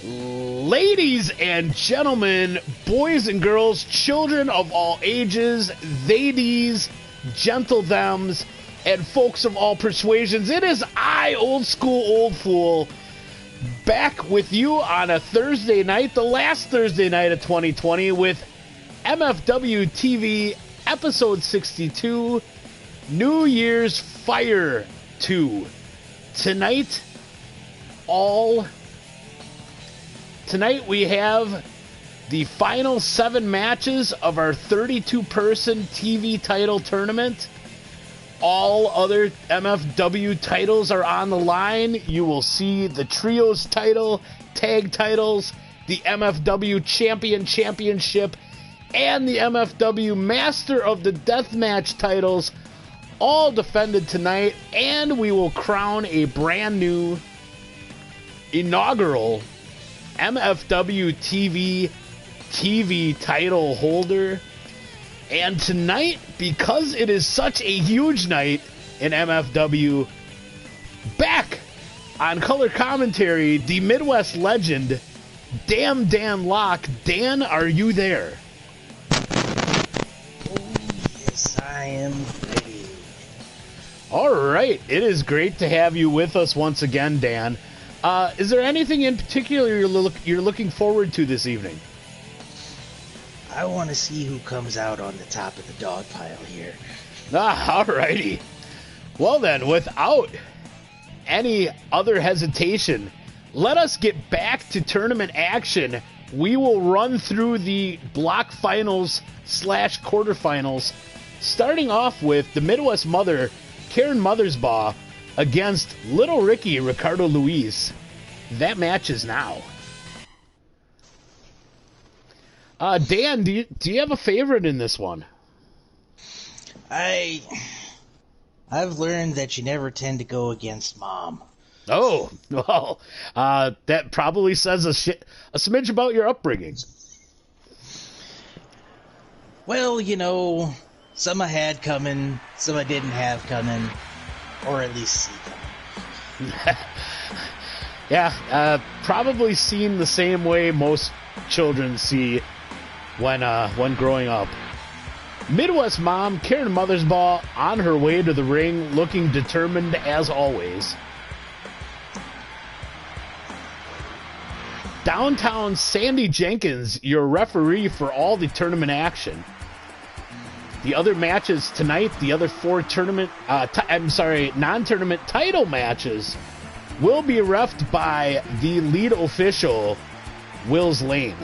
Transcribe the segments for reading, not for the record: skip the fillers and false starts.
Ladies and gentlemen, boys and girls, children of all ages, theydies, gentle thems, and folks of all persuasions, it is I, Old School Old Fool, back with you on a Thursday night, the last Thursday night of 2020, with MFW TV episode 62, New Year's Fire 2. Tonight we have the final 7 matches of our 32-person TV title tournament. All other MFW titles are on the line. You will see the Trios title, Tag titles, the MFW Championship, and the MFW Master of the Deathmatch titles, all defended tonight, and we will crown a brand new inaugural MFW TV title holder. And tonight, because it is such a huge night in MFW, back on color commentary, the Midwest legend, Damn Dan Locke. Dan, are you there? Oh, yes, I am ready. All right. It is great to have you with us once again, Dan. Is there anything in particular you're looking forward to this evening? I want to see who comes out on the top of the dog pile here. All righty. Well then, without any other hesitation, let us get back to tournament action. We will run through the block finals / quarterfinals, starting off with the Midwest Mother, Karen Mothersbaugh, against Little Ricky, Ricardo Luis. That match is now. Dan, do you have a favorite in this one? I've learned that you never tend to go against Mom. Oh, well, that probably says a smidge about your upbringing. Well, you know, some I had coming, some I didn't have coming, or at least see coming. Yeah, probably seen the same way most children see when growing up. Midwest mom Karen Mothersbaugh on her way to the ring, looking determined as always. Downtown Sandy Jenkins, your referee for all the tournament action. The other matches tonight, the other 4 non-tournament title matches, will be reffed by the lead official, Wills Lane.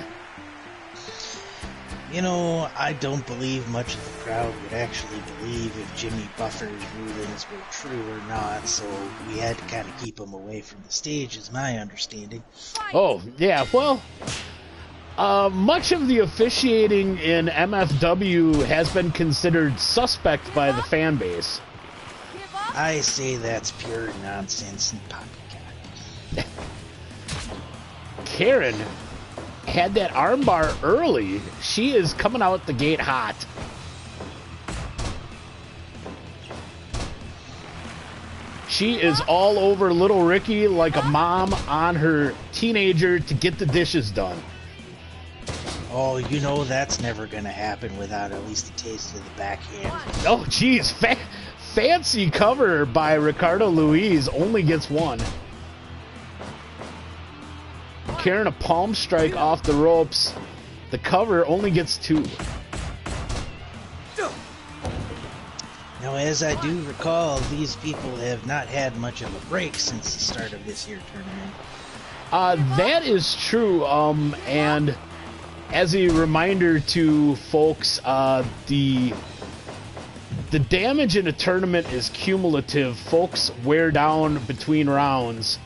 You know, I don't believe much of the crowd would actually believe if Jimmy Buffer's rulings were true or not, so we had to kind of keep him away from the stage, is my understanding. Oh, yeah, well, much of the officiating in MFW has been considered suspect by the fan base. I say that's pure nonsense and poppycock. Karen had that armbar early. She is coming out the gate hot. She is all over Little Ricky like a mom on her teenager to get the dishes done. Oh, you know that's never going to happen without at least a taste of the backhand. Oh, geez. Fancy cover by Ricardo Luis, only gets 1. Karen a palm strike off the ropes. The cover only gets 2. Now, as I do recall, these people have not had much of a break since the start of this year tournament. That is true. And as a reminder to folks, the damage in a tournament is cumulative. Folks wear down between rounds.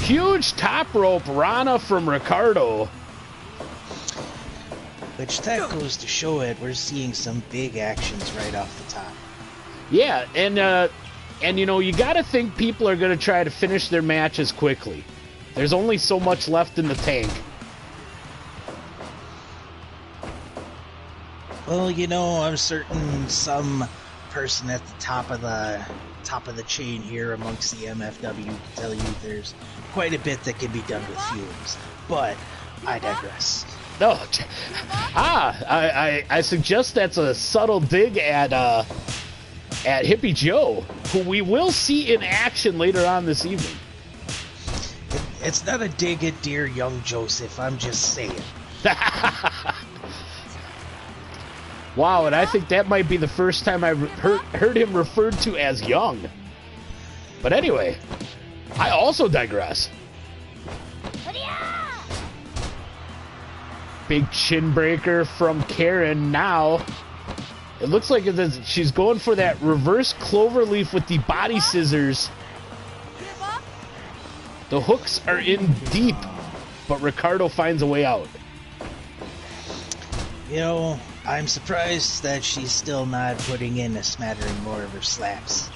Huge top rope Rana from Ricardo. Which that goes to show it, we're seeing some big actions right off the top. Yeah, and you know, you gotta think people are gonna try to finish their matches quickly. There's only so much left in the tank. Well, you know, I'm certain some person at the top of the top of the chain here amongst the MFW to tell you there's quite a bit that can be done with fumes. But I digress. No, I suggest that's a subtle dig at Hippie Joe, who we will see in action later on this evening. It's not a dig at dear young Joseph, I'm just saying. Wow, and I think that might be the first time I heard him referred to as young. But anyway, I also digress. Big chin breaker from Karen now. It looks like she's going for that reverse cloverleaf with the body scissors. The hooks are in deep, but Ricardo finds a way out. You know, I'm surprised that she's still not putting in a smattering more of her slaps.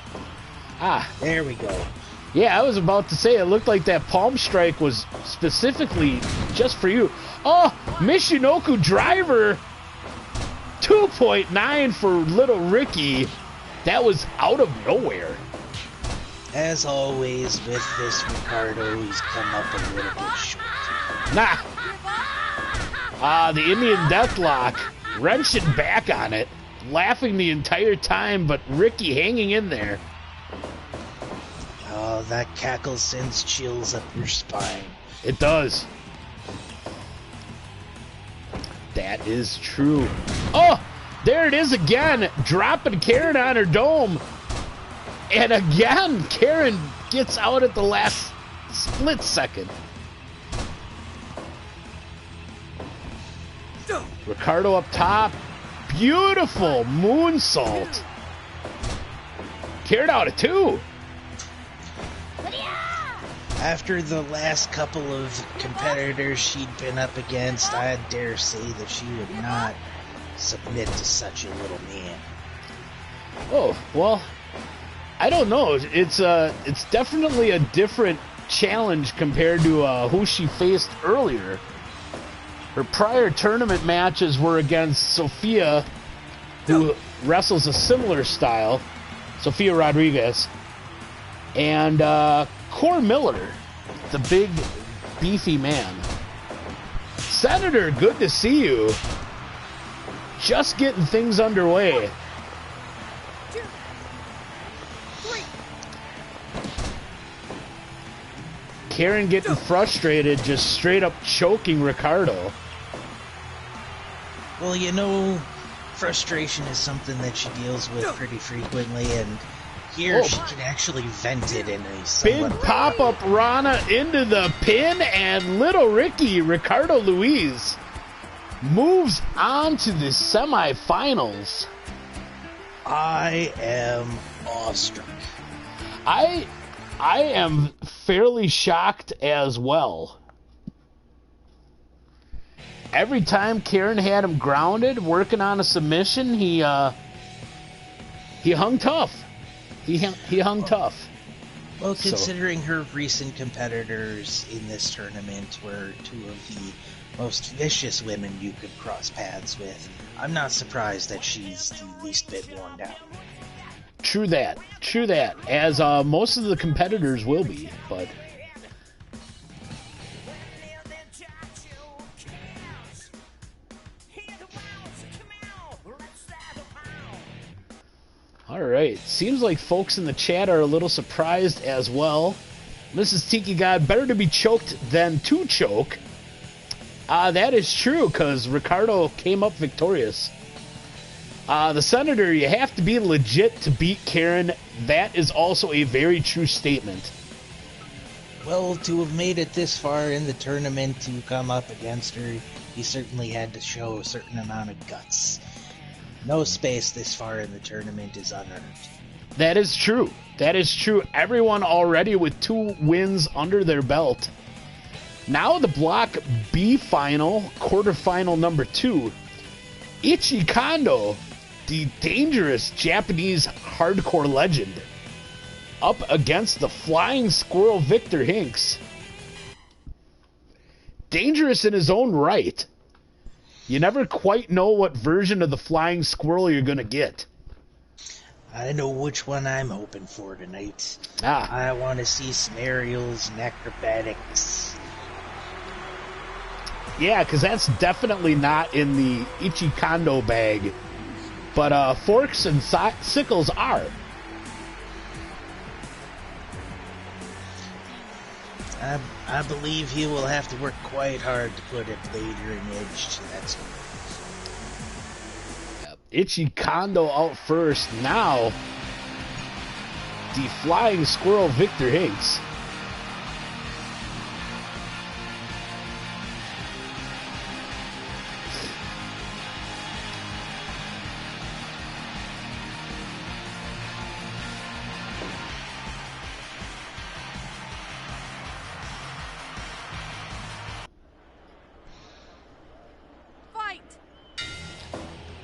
Ah. There we go. Yeah, I was about to say, it looked like that palm strike was specifically just for you. Oh, Michinoku driver. 2.9 for little Ricky. That was out of nowhere. As always with this Ricardo, he's come up a little bit short. Nah. The Indian Deathlock, wrenching back on it, laughing the entire time, but Ricky hanging in there. Oh, that cackle sends chills up your spine. It does. That is true. Oh, there it is again, dropping Karen on her dome. And again, Karen gets out at the last split second. Ricardo up top. Beautiful moonsault. Karen out at 2. After the last couple of competitors she'd been up against, I dare say that she would not submit to such a little man. Oh, well, I don't know. It's definitely a different challenge compared to who she faced earlier. Her prior tournament matches were against Sophia, who wrestles a similar style, Sophia Rodriguez, and Cor Miller, the big, beefy man. Senator, good to see you. Just getting things underway. Karen getting frustrated, just straight up choking Ricardo. Well, you know, frustration is something that she deals with pretty frequently, and here she can actually vent it in a somewhat... Big pop-up Rana into the pin, and little Ricky, Ricardo Luis, moves on to the semifinals. I am awestruck. I am fairly shocked as well. Every time Karen had him grounded, working on a submission, he hung tough. He hung tough. Well, considering her recent competitors in this tournament were two of the most vicious women you could cross paths with, I'm not surprised that she's the least bit worn down. True that. As most of the competitors will be, but... Alright, seems like folks in the chat are a little surprised as well. Mrs. Tiki God, better to be choked than to choke. That is true, because Ricardo came up victorious. The Senator, you have to be legit to beat Karen. That is also a very true statement. Well, to have made it this far in the tournament to come up against her, he certainly had to show a certain amount of guts. No space this far in the tournament is unearned. That is true. Everyone already with 2 wins under their belt. Now the Block B final, quarterfinal number 2. Ichi Kondo, the dangerous Japanese hardcore legend, up against the Flying Squirrel Victor Hinks. Dangerous in his own right. You never quite know what version of the Flying Squirrel you're going to get. I know which one I'm hoping for tonight. Ah. I want to see some aerials and acrobatics. Yeah, because that's definitely not in the Ichikando bag. But forks and sickles are. I believe he will have to work quite hard to put a blade or an edge to that sword. Ichikando out first. Now, the flying squirrel Victor Hinks.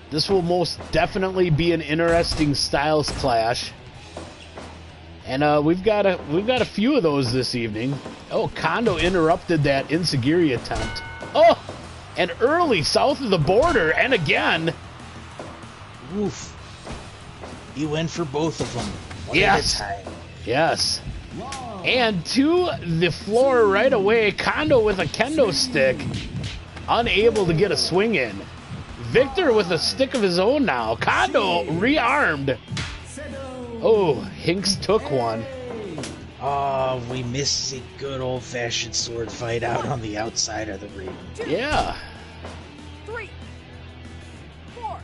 This will most definitely be an interesting styles clash, and we've got a few of those this evening. Oh, Kondo interrupted that Insigiri attempt. Oh, and early south of the border, and again. Oof! He went for both of them. One yes, at a time. Yes, and to the floor right away. Kondo with a kendo stick, unable to get a swing in. Victor with a stick of his own now. Kondo rearmed. Oh, Hinks took one. Oh, we missed a good old-fashioned sword fight out on the outside of the ring. Yeah. 3, 4.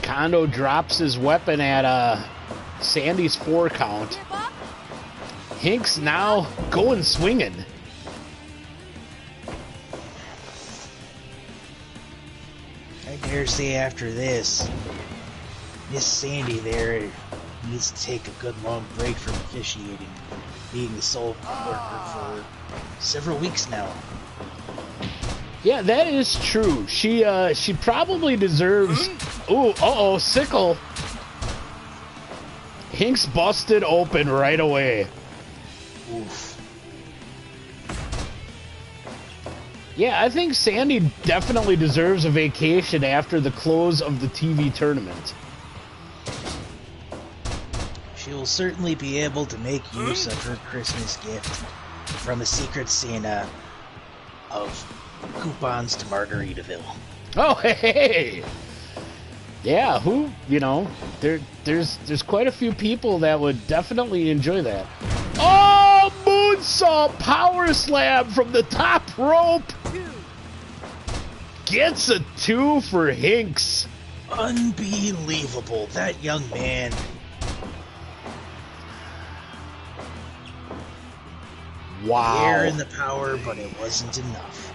Kondo drops his weapon at Sandy's 4 count. Hinks now going swinging. I dare say after this, Miss Sandy there needs to take a good long break from officiating, being the sole worker for several weeks now. Yeah, that is true. She probably deserves. Ooh, sickle. Hinks busted open right away. Oof. Yeah, I think Sandy definitely deserves a vacation after the close of the TV tournament. She will certainly be able to make use of her Christmas gift from a secret Santa of coupons to Margaritaville. Oh, hey! Yeah, there's quite a few people that would definitely enjoy that. Oh, moonsault power slam from the top rope! Gets a 2 for Hinks. Unbelievable, that young man. Wow. The air and the power, but it wasn't enough.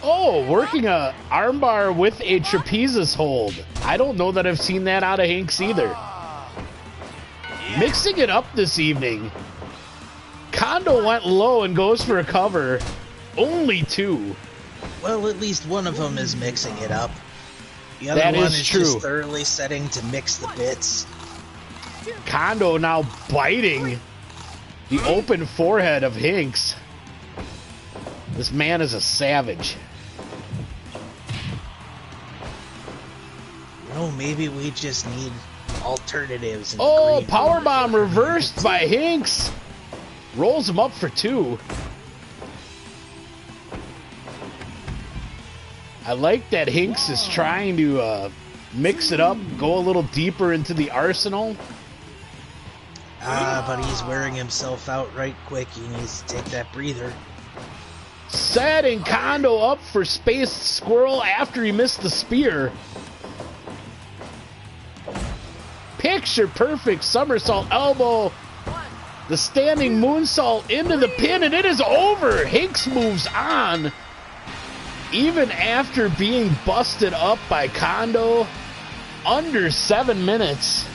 Oh, working a armbar with a trapezis hold. I don't know that I've seen that out of Hinks either. Mixing it up this evening. Kondo went low and goes for a cover. Only 2. Well, at least one of them is mixing it up. The other That one is is true. just thoroughly setting to mix the bits. Kondo now biting the open forehead of Hinks. This man is a savage. No, maybe we just need alternatives. In Oh, the green powerbomb reversed by Hinks. Rolls him up for 2. I like that Hinks is trying to mix it up, go a little deeper into the arsenal. But he's wearing himself out right quick. He needs to take that breather. Setting Kondo up for Space Squirrel after he missed the spear. Picture perfect somersault elbow. The standing moonsault into the pin, and it is over. Hinks moves on. Even after being busted up by Kondo, under 7 minutes,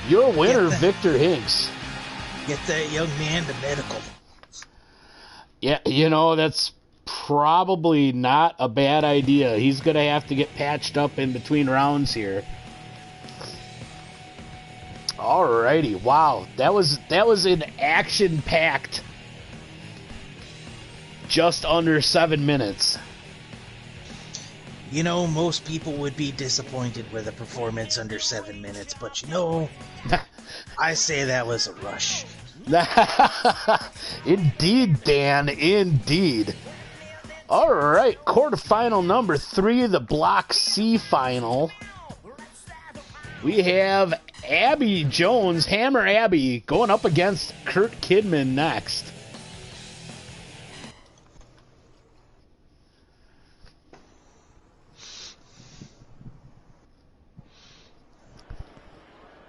your winner, Victor Hinks. Get that young man to medical. Yeah, that's probably not a bad idea. He's going to have to get patched up in between rounds here. Alrighty, wow. That was an action-packed just under 7 minutes. You know, most people would be disappointed with a performance under 7 minutes, but you know, I say that was a rush. Indeed, Dan, indeed. All right, quarterfinal number 3, the Block C final. We have Abby Jones, Hammer Abby, going up against Kurt Kidman next.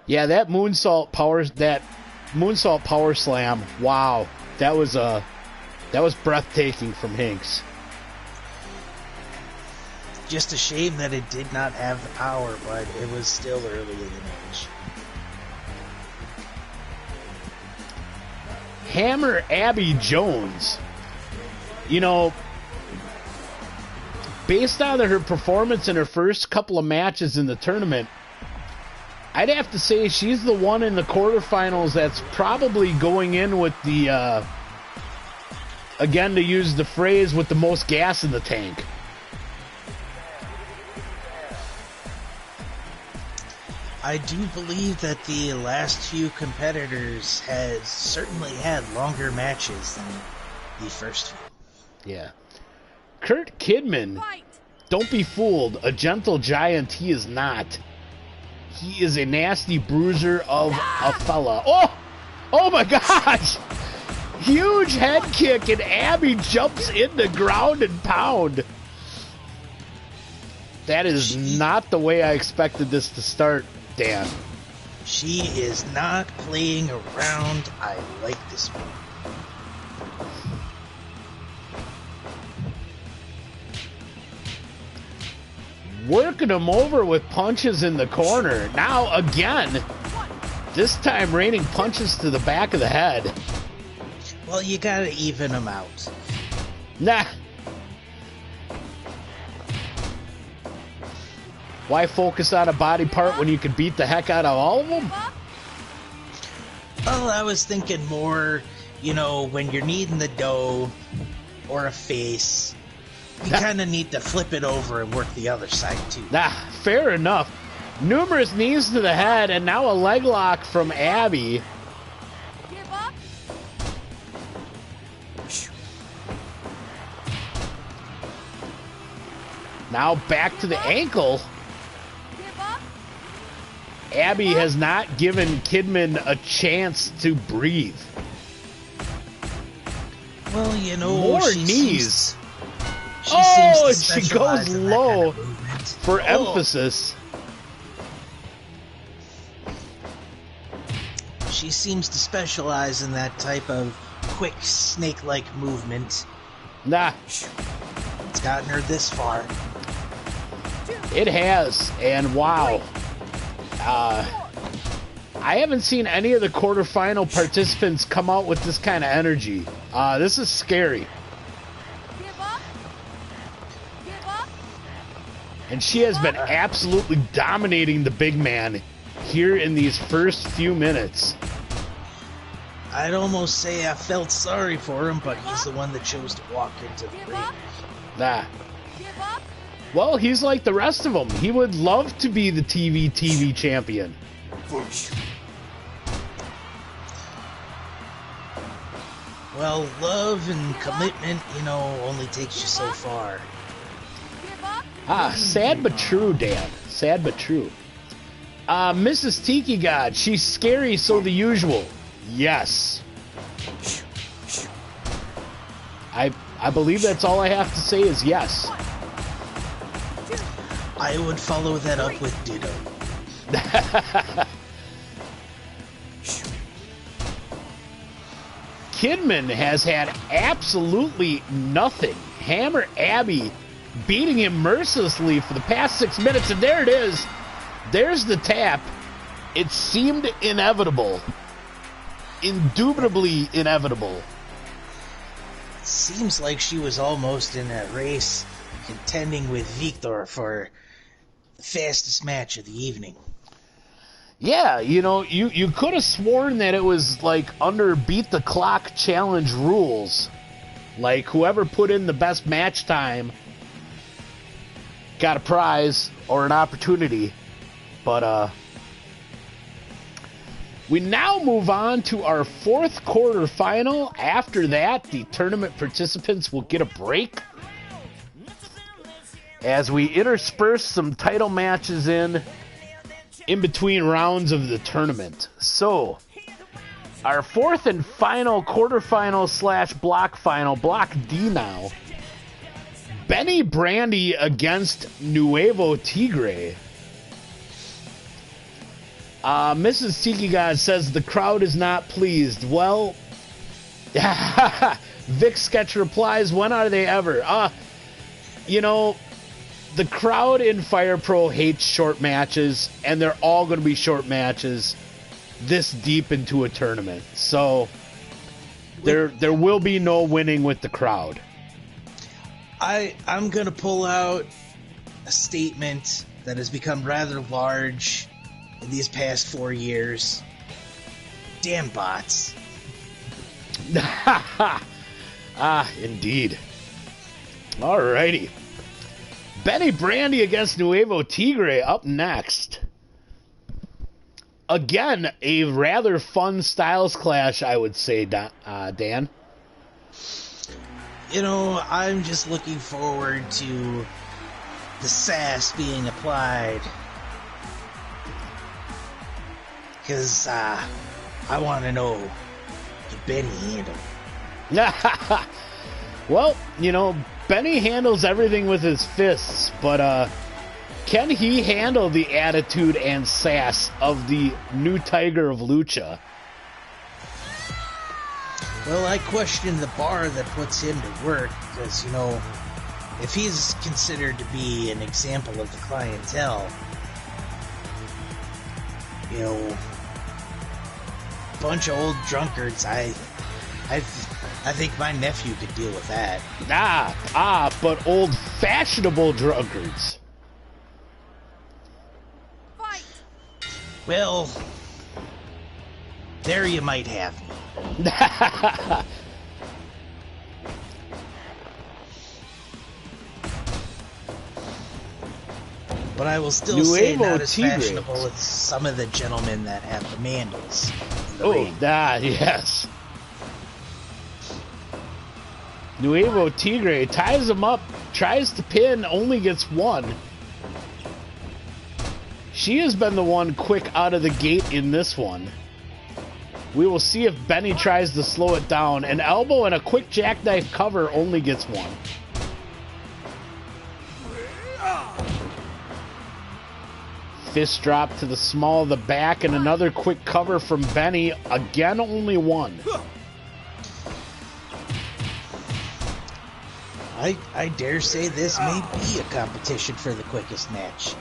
Yeah, that moonsault power slam. Wow, that was breathtaking from Hinks. Just a shame that it did not have the power, but it was still early in the match. Hammer Abby Jones. You know, based on her performance in her first couple of matches in the tournament, I'd have to say she's the one in the quarterfinals that's probably going in with the, again to use the phrase, with the most gas in the tank. I do believe that the last few competitors has certainly had longer matches than the first few. Yeah. Kurt Kidman, don't be fooled. A gentle giant he is not. He is a nasty bruiser of a fella. Oh my gosh! Huge head kick, and Abby jumps in the ground and pound. That is not the way I expected this to start, Dan. She is not playing around. I like this one. Working him over with punches in the corner. Now again, this time raining punches to the back of the head. Well, you gotta even them out. Nah. Why focus on a body part when you can beat the heck out of all of them? Well, I was thinking more, you know, when you're needing the dough or a face, you kind of need to flip it over and work the other side too. Nah, fair enough. Numerous knees to the head, and now a leg lock from Abby. Give up. Now back to the ankle. Give up. Abby has not given Kidman a chance to breathe. Well, you know, More knees. She goes low for emphasis. She seems to specialize in that type of quick snake-like movement. Nah, It's gotten her this far. it has, and wow. I haven't seen any of the quarterfinal participants come out with this kind of energy. This is scary. Give up. Give up. And she has been absolutely dominating the big man here in these first few minutes. I'd almost say I felt sorry for him, but he's the one that chose to walk into the Give ring. up. Nah. Give up. Well, he's like the rest of them. He would love to be the TV champion. Well, love and commitment, you know, only takes you so far. Give up. Sad but true, Dan. Sad but true. Mrs. Tiki God, she's scary, so the usual. Yes. I believe that's all I have to say is yes. I would follow that up with ditto. Kidman has had absolutely nothing. Hammer Abby beating him mercilessly for the past 6 minutes, and there it is. There's the tap. It seemed inevitable. Indubitably inevitable. Seems like she was almost in a race contending with Victor for the fastest match of the evening. Yeah, you know, you could have sworn that it was like under beat the clock challenge rules. Like whoever put in the best match time got a prize or an opportunity. But we now move on to our fourth quarterfinal. After that, the tournament participants will get a break as we intersperse some title matches in between rounds of the tournament. So, our fourth and final quarterfinal / block final, Block D now. Benny Brandy against Nuevo Tigre. Mrs. Tiki God says the crowd is not pleased. Well, Vic Sketch replies, when are they ever? You know, the crowd in Fire Pro hates short matches, and they're all going to be short matches this deep into a tournament. So there will be no winning with the crowd. I'm going to pull out a statement that has become rather large in these past 4 years. Damn bots. Indeed. Alrighty. Benny Brandy against Nuevo Tigre up next. Again, a rather fun styles clash, I would say, Dan. You know, I'm just looking forward to the sass being applied. Because I want to know the Benny handle. Well, you know, Benny handles everything with his fists, but can he handle the attitude and sass of the new Tiger of Lucha? Well, I question the bar that puts him to work, because, you know, if he's considered to be an example of the clientele, you know, bunch of old drunkards, I think my nephew could deal with that. But old fashionable drunkards. Fight! Well, there you might have me. But I will still say not as fashionable as some of the gentlemen that have the mandals in the ring. Yes. Nuevo Tigre ties him up, tries to pin, only gets one. She has been the one quick out of the gate in this one. We will see if Benny tries to slow it down. An elbow and a quick jackknife cover only gets one. Fist drop to the small of the back and another quick cover from Benny. Again, only one. I dare say this may be a competition for the quickest match.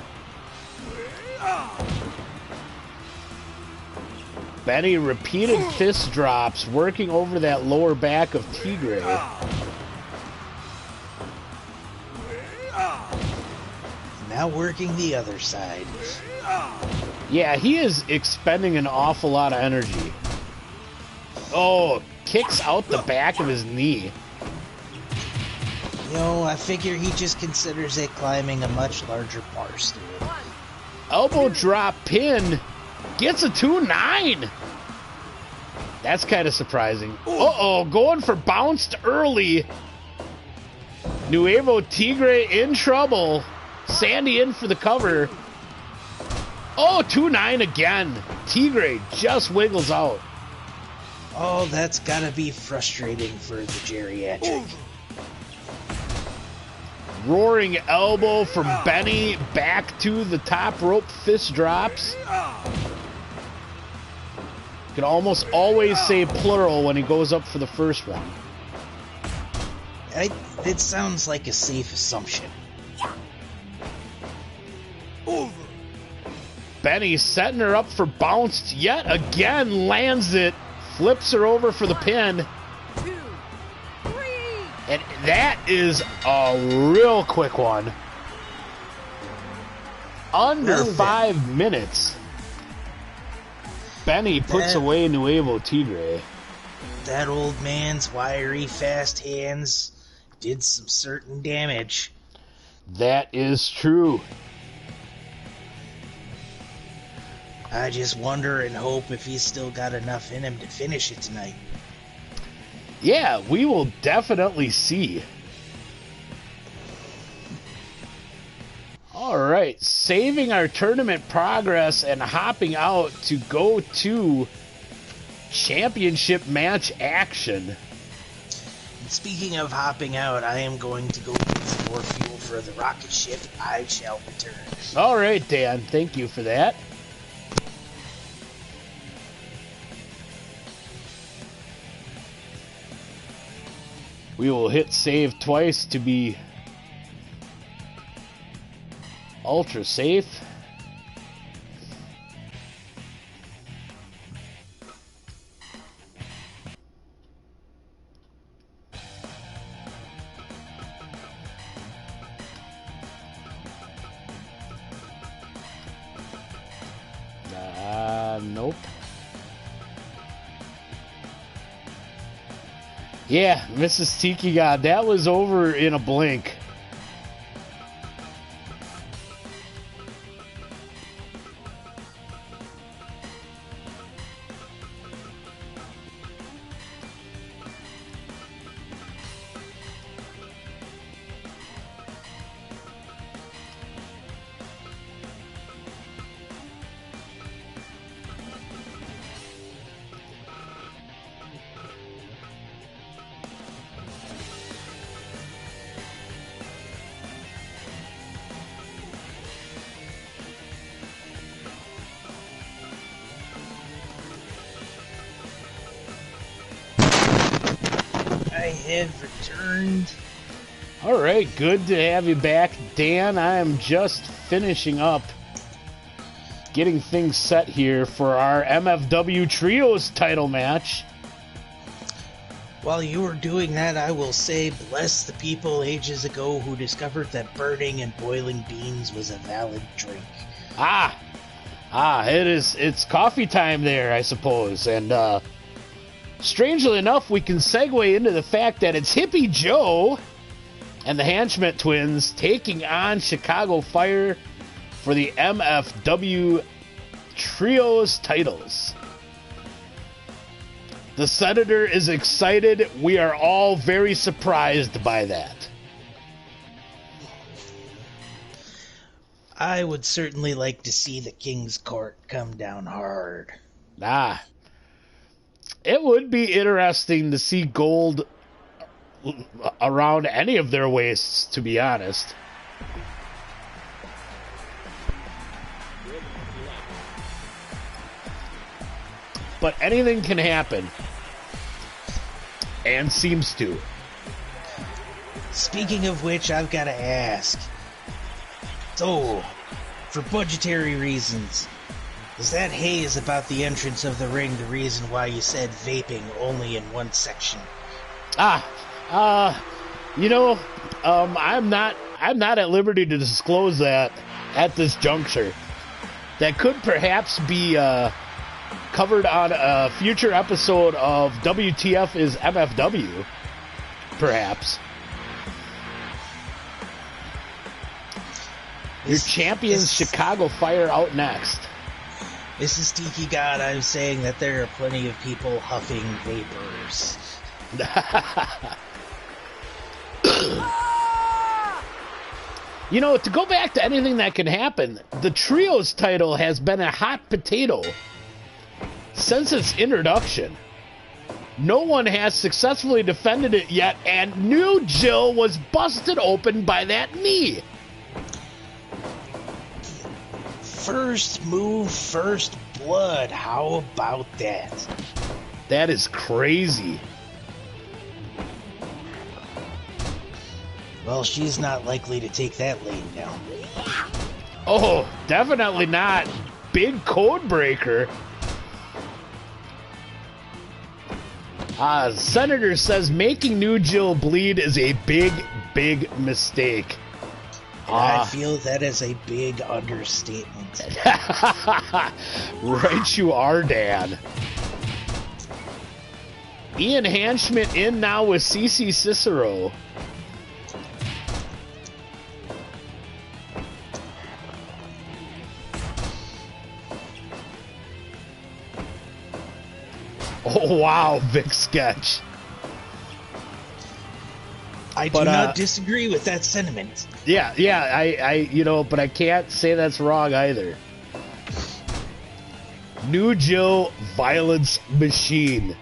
Benny repeated fist drops, working over that lower back of Tigre. Now working the other side. Yeah, he is expending an awful lot of energy. Oh, kicks out the back of his knee. You know, I figure he just considers it climbing a much larger bar stool. Elbow drop pin. Gets a 2-9. That's kind of surprising. Uh-oh, going for bounced early. Nuevo Tigre in trouble. Sandy in for the cover. Oh, 2-9 again. Tigre just wiggles out. Oh, that's gotta be frustrating for the geriatric. Roaring elbow from Benny back to the top rope, fist drops. Can almost always say plural when he goes up for the first one. It sounds like a safe assumption. Benny setting her up for bounced yet again, lands it, flips her over for the pin. 2, 3. And that is a real quick one. Under 5 minutes. Benny puts away Nuevo Tigre. That old man's wiry, fast hands did some certain damage. That is true. I just wonder and hope if he's still got enough in him to finish it tonight. Yeah, we will definitely see. All right, saving our tournament progress and hopping out to go to championship match action. And speaking of hopping out, I am going to go get some more fuel for the rocket ship. I shall return. All right, Dan, thank you for that. We will hit save twice to be ultra safe. Nope. Yeah, Mrs. Tiki God, that was over in a blink. I have returned. All right, good to have you back, Dan. I am just finishing up getting things set here for our MFW Trios title match. While you were doing that, I will say, bless the people ages ago who discovered that burning and boiling beans was a valid drink. It's coffee time there, I suppose. And strangely enough, we can segue into the fact that it's Hippie Joe and the Hanschmidt twins taking on Chicago Fire for the MFW Trios titles. The Senator is excited. We are all very surprised by that. I would certainly like to see the King's Court come down hard. It would be interesting to see gold around any of their waists, to be honest. But anything can happen. And seems to. Speaking of which, I've got to ask. So, for budgetary reasons, is that haze about the entrance of the ring the reason why you said vaping only in one section? I'm not at liberty to disclose that at this juncture. That could perhaps be covered on a future episode of WTF is MFW, perhaps. Your champions, Chicago Fire, out next. This is Tiki God. I'm saying that there are plenty of people huffing vapors. To go back to anything that can happen, the Trios title has been a hot potato since its introduction. No one has successfully defended it yet, and New Jill was busted open by that knee. First move, first blood. How about that? That is crazy. Well, she's not likely to take that lane down. Oh, definitely not. Big code breaker. Senator says making New Jill bleed is a big, big mistake. I feel that is a big understatement. Right you are, Dan. Ian Hanschmidt in now with CC Cicero. Wow, Vic Sketch. I do not disagree with that sentiment. Yeah, but I can't say that's wrong either. New Jill violence machine.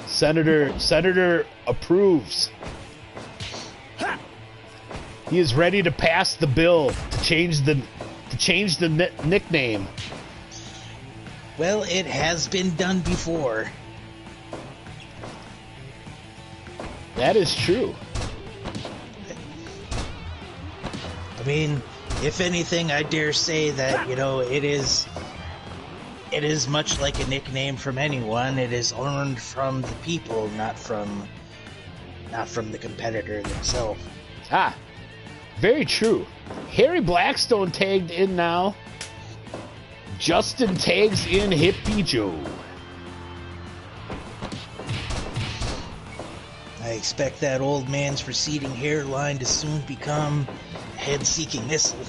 Senator approves. He is ready to pass the bill to change the nickname. Well, it has been done before. That is true. I mean, if anything, I dare say that, it is much like a nickname from anyone. It is earned from the people, not from the competitor themselves. Ah, very true. Harry Blackstone tagged in now. Justin tags in Hippie Joe. I expect that old man's receding hairline to soon become a head-seeking missile.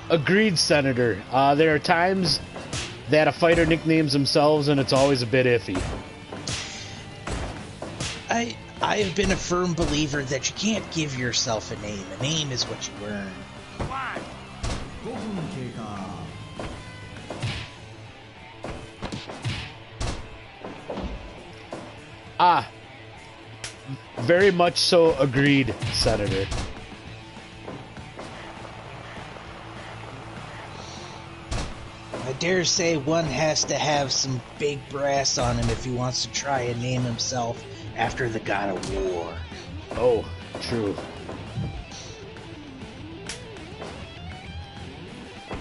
Agreed, Senator. There are times that a fighter nicknames themselves, and it's always a bit iffy. I have been a firm believer that you can't give yourself a name. A name is what you earn. Very much so agreed, Senator. I dare say one has to have some big brass on him if he wants to try and name himself after the god of war. Oh, true.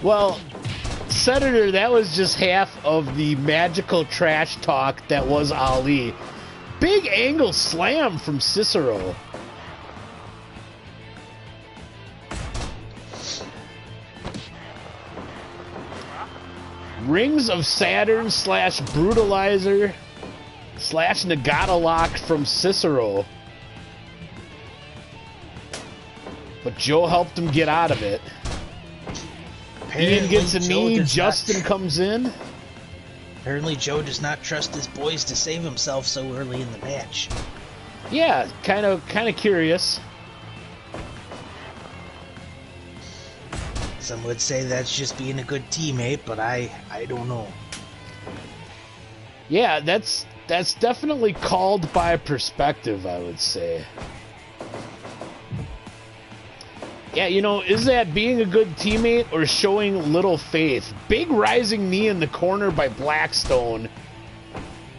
Well, Senator, that was just half of the magical trash talk that was Ali. Big angle slam from Cicero. Rings of Saturn / Brutalizer / Nagata lock from Cicero. But Joe helped him get out of it. Ian gets a knee, Justin comes in. Apparently Joe does not trust his boys to save himself so early in the match. Yeah, kind of curious. Some would say that's just being a good teammate, but I don't know. Yeah, that's definitely called by perspective, I would say. Yeah, is that being a good teammate or showing little faith? Big rising knee in the corner by Blackstone.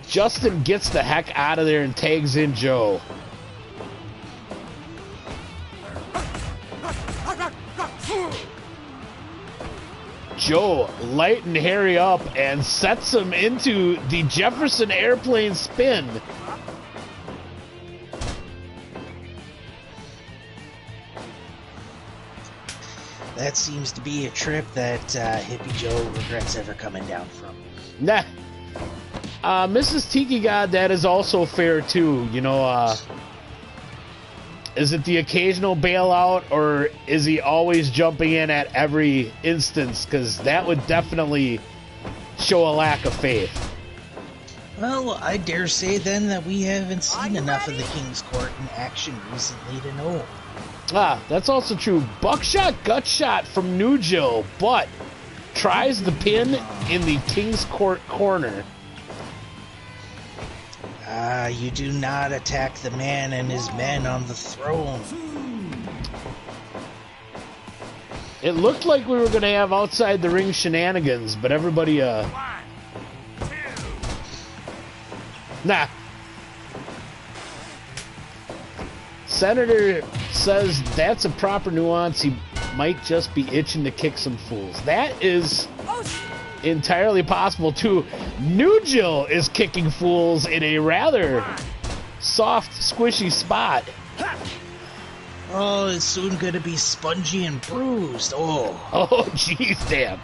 Justin gets the heck out of there and tags in Joe. Joe lighten Harry up and sets him into the Jefferson airplane spin. That seems to be a trip that Hippie Joe regrets ever coming down from. Nah. Mrs. Tiki God, that is also fair too. Is it the occasional bailout, or is he always jumping in at every instance? Because that would definitely show a lack of faith. Well, I dare say then that we haven't seen enough of the King's Court in action recently to know. That's also true. Buckshot gut shot from New Jill, but tries the pin in the King's Court corner. You do not attack the man and his men on the throne. It looked like we were going to have outside the ring shenanigans, but everybody, nah. Senator says that's a proper nuance. He might just be itching to kick some fools. That is entirely possible, too. New Jill is kicking fools in a rather soft, squishy spot. Oh, it's soon going to be spongy and bruised. Oh, jeez, damn.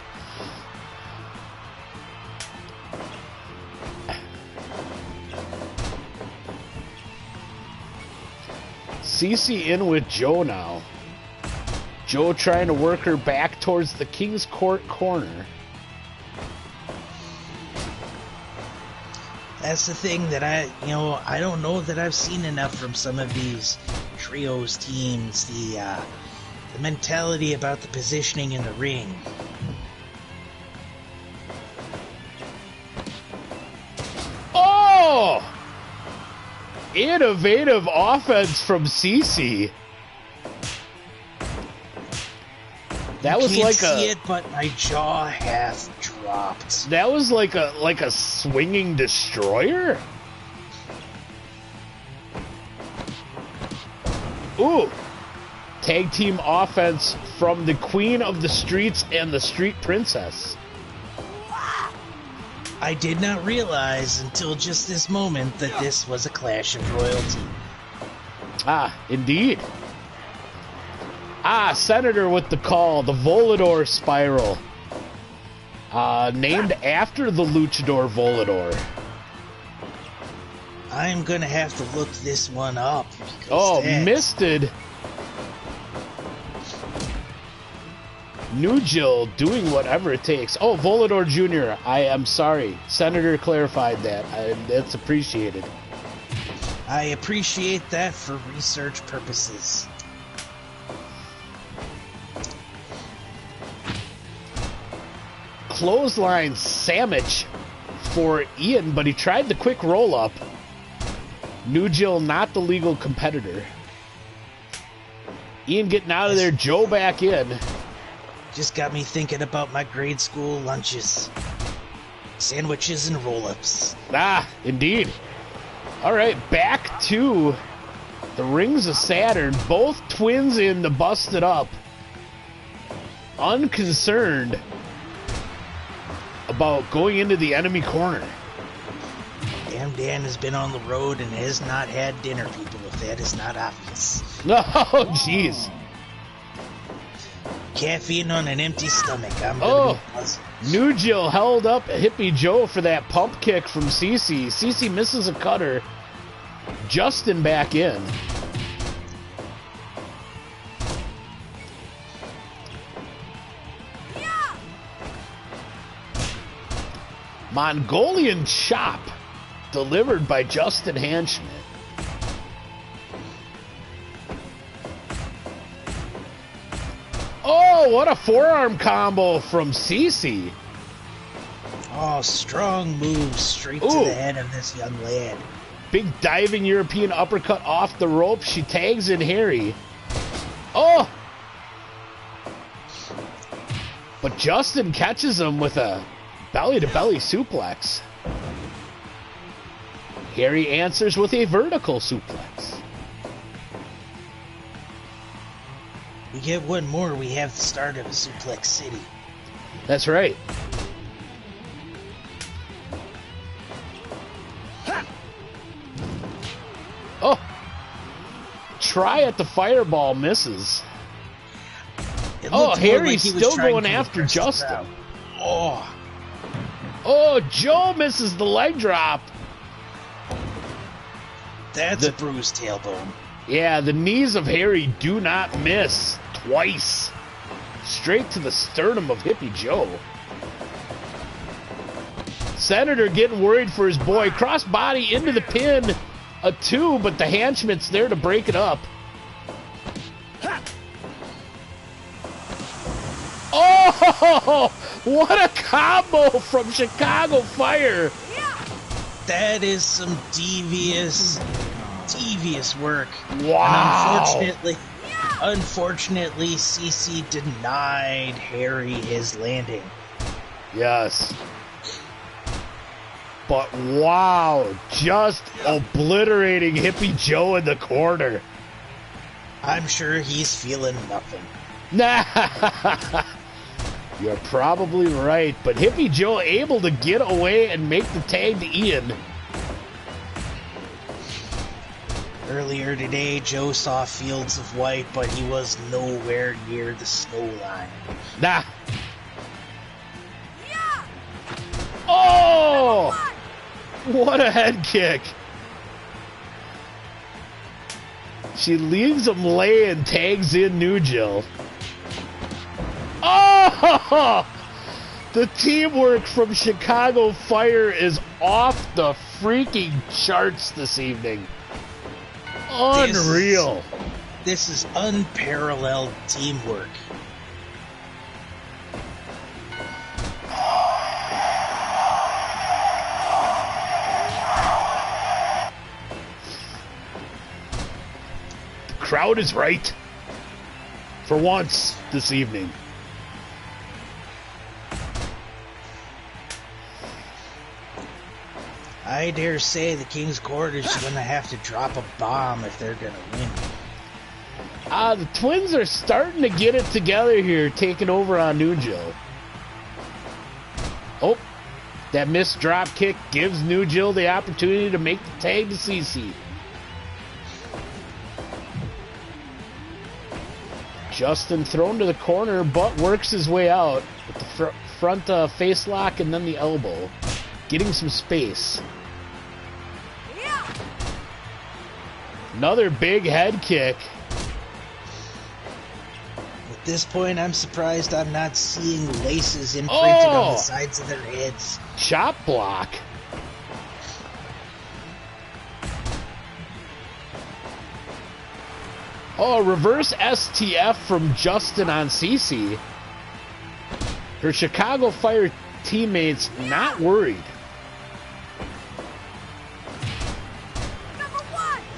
Cece in with Joe now. Joe trying to work her back towards the King's Court corner. That's the thing that I don't know that I've seen enough from some of these trios teams. The mentality about the positioning in the ring. Oh! Innovative offense from Cece. That was like see it, but my jaw has dropped. That was like a swinging destroyer. Ooh. Tag team offense from the Queen of the Streets and the Street Princess. I did not realize until just this moment that this was a clash of royalty. Ah, indeed. Ah, Senator with the call, the Volador Spiral. Named after the Luchador Volador. I'm gonna have to look this one up. Oh, Misted. New Jill doing whatever it takes. Oh, Volador Jr., I am sorry. Senator clarified that. That's appreciated. I appreciate that for research purposes. Clothesline sandwich for Ian, but he tried the quick roll-up. New Jill not the legal competitor. Ian getting out of there, Joe back in. Just got me thinking about my grade school lunches. Sandwiches and roll-ups. Ah, indeed. All right, back to the Rings of Saturn. Both twins in the busted up. Unconcerned about going into the enemy corner. Damn Dan has been on the road and has not had dinner, people, if that is not obvious. Oh, jeez. Caffeine on an empty stomach. New Jill held up Hippie Joe for that pump kick from Cece. Cece misses a cutter. Justin back in. Yeah. Mongolian chop delivered by Justin Hanschmidt. Oh, what a forearm combo from Cece. Oh, strong move straight to the head of this young lad. Big diving European uppercut off the rope. She tags in Harry. Oh! But Justin catches him with a belly-to-belly suplex. Harry answers with a vertical suplex. We get one more, we have the start of a Suplex City. That's right. Oh! Try at the fireball, misses. Oh, Harry's like still going after Justin. Oh, Joe misses the leg drop. That's a bruised tailbone. Yeah, the knees of Harry do not miss. Twice. Straight to the sternum of Hippie Joe. Senator getting worried for his boy. Crossbody into the pin. A 2, but the Hanschmidt's there to break it up. Oh, what a combo from Chicago Fire. That is some devious work. Wow. And unfortunately, CC denied Harry his landing. Yes. But wow, just obliterating Hippie Joe in the corner. I'm sure he's feeling nothing. Nah. You're probably right, but Hippie Joe able to get away and make the tag to Ian. Earlier today, Joe saw fields of white, but he was nowhere near the snow line. Nah. Oh! What a head kick. She leaves him lay and tags in New Jill. Oh! The teamwork from Chicago Fire is off the freaking charts this evening. Unreal. This is unparalleled teamwork. The crowd is right. For once this evening. I dare say the King's Court is going to have to drop a bomb if they're going to win. The Twins are starting to get it together here, taking over on Nugent. Oh, that missed drop kick gives Nugent the opportunity to make the tag to CC. Justin thrown to the corner, but works his way out with the front face lock and then the elbow, getting some space. Another big head kick. At this point, I'm surprised I'm not seeing laces imprinted on the sides of their heads. Chop block. Oh, reverse STF from Justin on CC. Her Chicago Fire teammates not worried.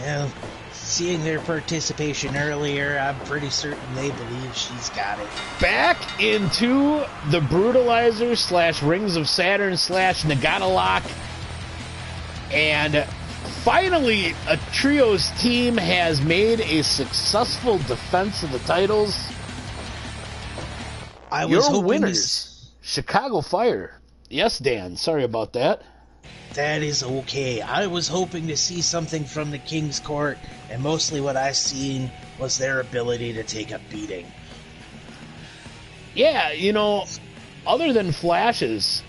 Well, seeing their participation earlier, I'm pretty certain they believe she's got it. Back into the Brutalizer / Rings of Saturn / Nagata Lock. And finally, a trios team has made a successful defense of the titles. Your winners, Chicago Fire. Yes, Dan, sorry about that. That is okay. I was hoping to see something from the King's Court, and mostly what I seen was their ability to take a beating. Yeah, you know, other than flashes,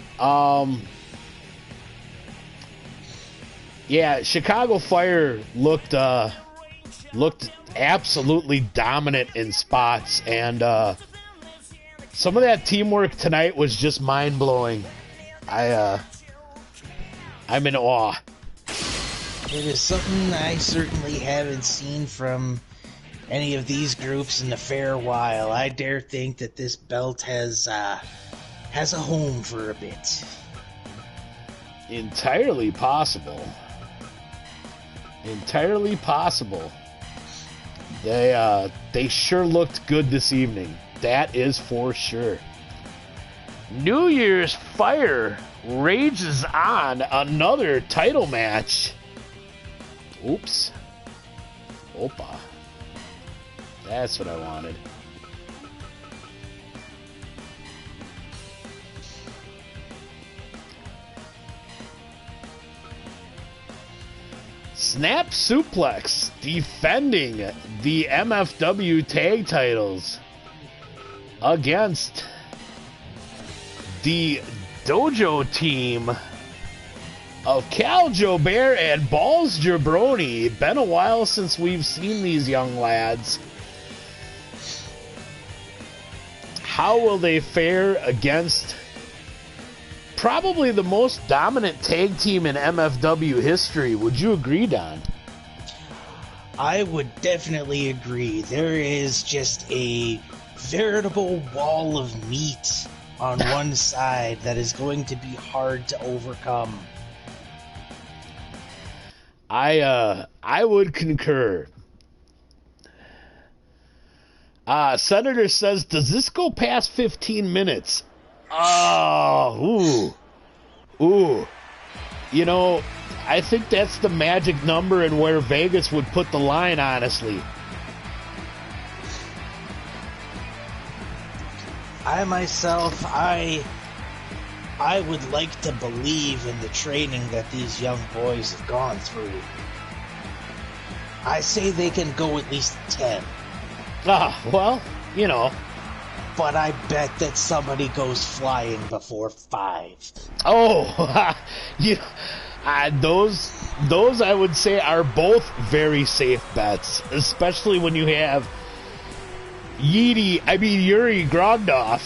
yeah, Chicago Fire looked absolutely dominant in spots, and some of that teamwork tonight was just mind-blowing. I'm in awe. It is something I certainly haven't seen from any of these groups in a fair while. I dare think that this belt has a home for a bit. Entirely possible. Entirely possible. They sure looked good this evening. That is for sure. New Year's Fire rages on. Another title match. Oops. Opa. That's what I wanted. Snap Suplex defending the MFW tag titles against the Dojo team of Cal Jobert and Balls Jabroni. Been a while since we've seen these young lads. How will they fare against probably the most dominant tag team in MFW history? Would you agree, Don? I would definitely agree. There is just a veritable wall of meat on one side that is going to be hard to overcome. I would concur. Senator says, does this go past 15 minutes? Oh, ooh. You know, I think that's the magic number and where Vegas would put the line, honestly. I myself, I would like to believe in the training that these young boys have gone through. I say they can go at least 10. Well, you know. But I bet that somebody goes flying before 5. Oh, those I would say are both very safe bets, especially when you have Yuri Grogdov.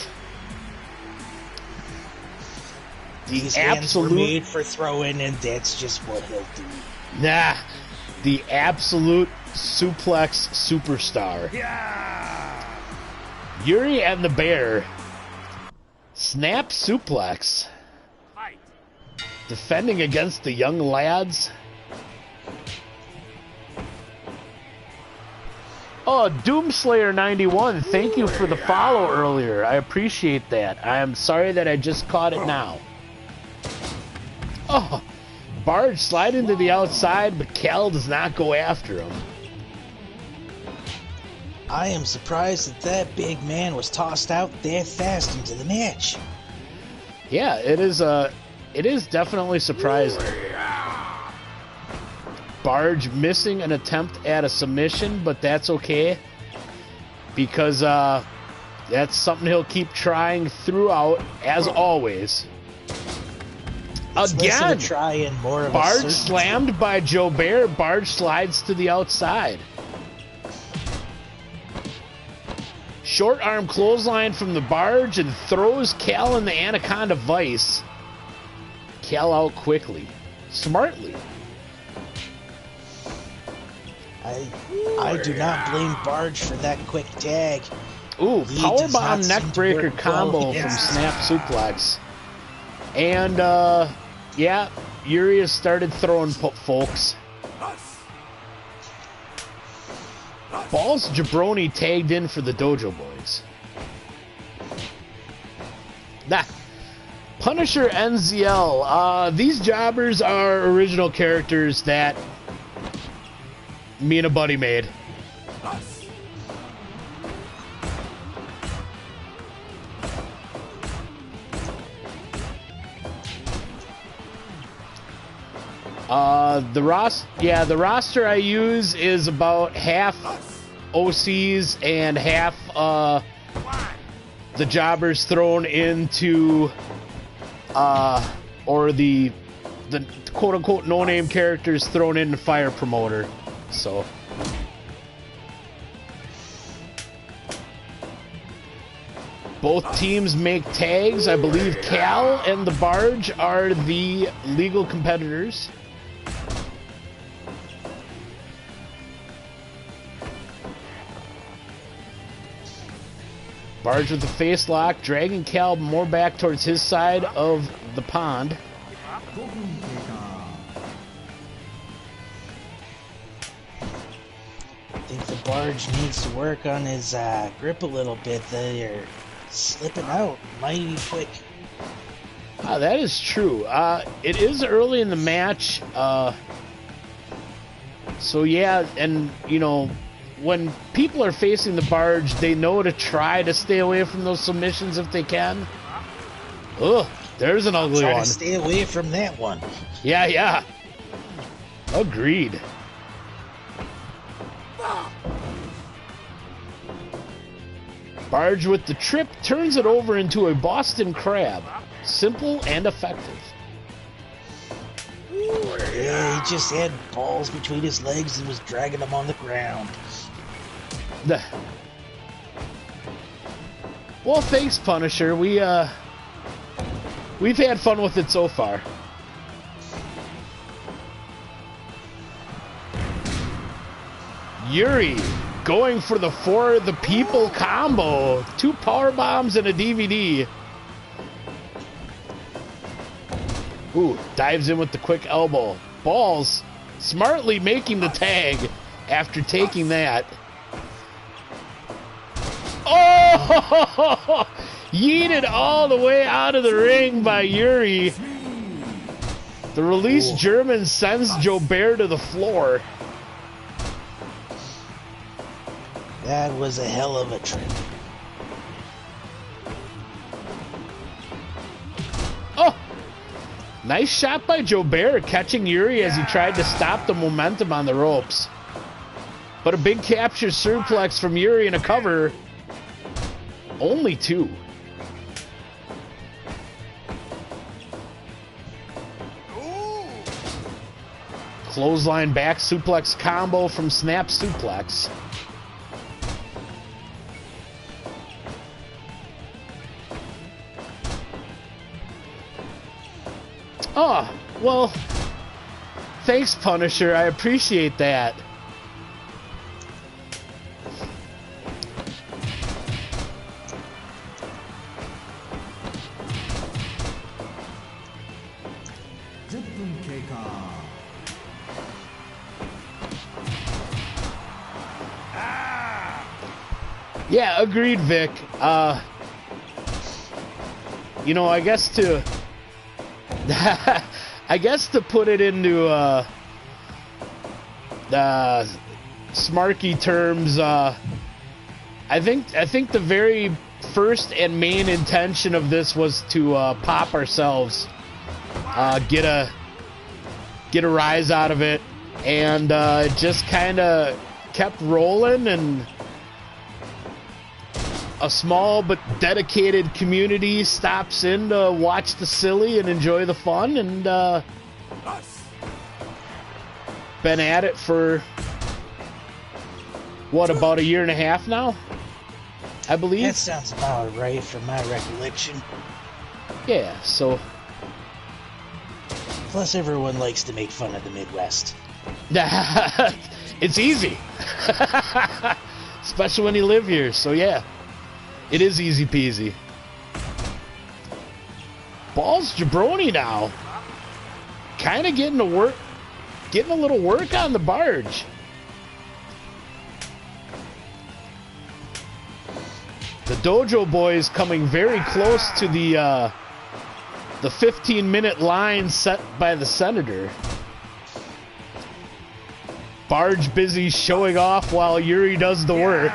These hands were made for throwing, and that's just what he'll do. Nah, the absolute suplex superstar. Yeah. Yuri and the Bear. Snap suplex. Fight. Defending against the young lads. Oh, Doomslayer91, thank you for the follow earlier. I appreciate that. I am sorry that I just caught it now. Oh, Barge sliding to the outside, but Cal does not go after him. I am surprised that that big man was tossed out that fast into the match. Yeah, it is definitely surprising. Barge missing an attempt at a submission, but that's okay. Because that's something he'll keep trying throughout, as always. Again, Barge slammed by Joe Bear. Barge slides to the outside. Short arm clothesline from the Barge and throws Cal in the Anaconda Vice. Cal out quickly. Smartly. I do not blame Barge for that quick tag. Ooh, powerbomb neckbreaker combo from Snap Suplex. And, yeah, Yuri has started throwing folks. Balls Jabroni tagged in for the Dojo Boys. Nah. Punisher NZL. These jobbers are original characters that me and a buddy made. The roster I use is about half OCs and half the jobbers thrown into or the quote unquote no name characters thrown into Fire Promoter. So both teams make tags. I believe Cal and the Barge are the legal competitors. Barge with the face lock, dragging Cal more back towards his side of the pond. I think the Barge needs to work on his grip a little bit. They are slipping out mighty quick. That is true. It is early in the match. So yeah, and you know, when people are facing the Barge, they know to try to stay away from those submissions if they can. Ugh, there's an ugly one. Try to stay away from that one. Yeah. Agreed. Barge with the trip turns it over into a Boston Crab. Simple and effective. Yeah, he just had balls between his legs and was dragging them on the ground. Well, thanks, Punisher. We've had fun with it so far. Yuri going for the For the People combo. 2 power bombs and a DVD. Ooh, dives in with the quick elbow. Balls smartly making the tag after taking that. Oh! Yeeted all the way out of the ring by Yuri. The released German sends Joe Bear to the floor. That was a hell of a trip. Oh! Nice shot by Joe Bear, catching Yuri as he tried to stop the momentum on the ropes. But a big capture suplex from Yuri and a cover. Only 2. Clothesline back suplex combo from Snap Suplex. Well, thanks, Punisher. I appreciate that. Yeah, agreed, Vic. You know, I guess to put it into smarky terms, I think the very first and main intention of this was to pop ourselves, get a rise out of it, and it just kind of kept rolling, and a small but dedicated community stops in to watch the silly and enjoy the fun, and been at it for what, about a year and a half now, I believe. That sounds about right from my recollection. Yeah, so plus everyone likes to make fun of the Midwest. It's easy. Especially when you live here, so yeah. It is easy peasy. Balls Jabroni now. Kind of getting a little work on the barge. The Dojo Boys coming very close to the 15-minute line set by the Senator. Barge busy showing off while Yuri does the work.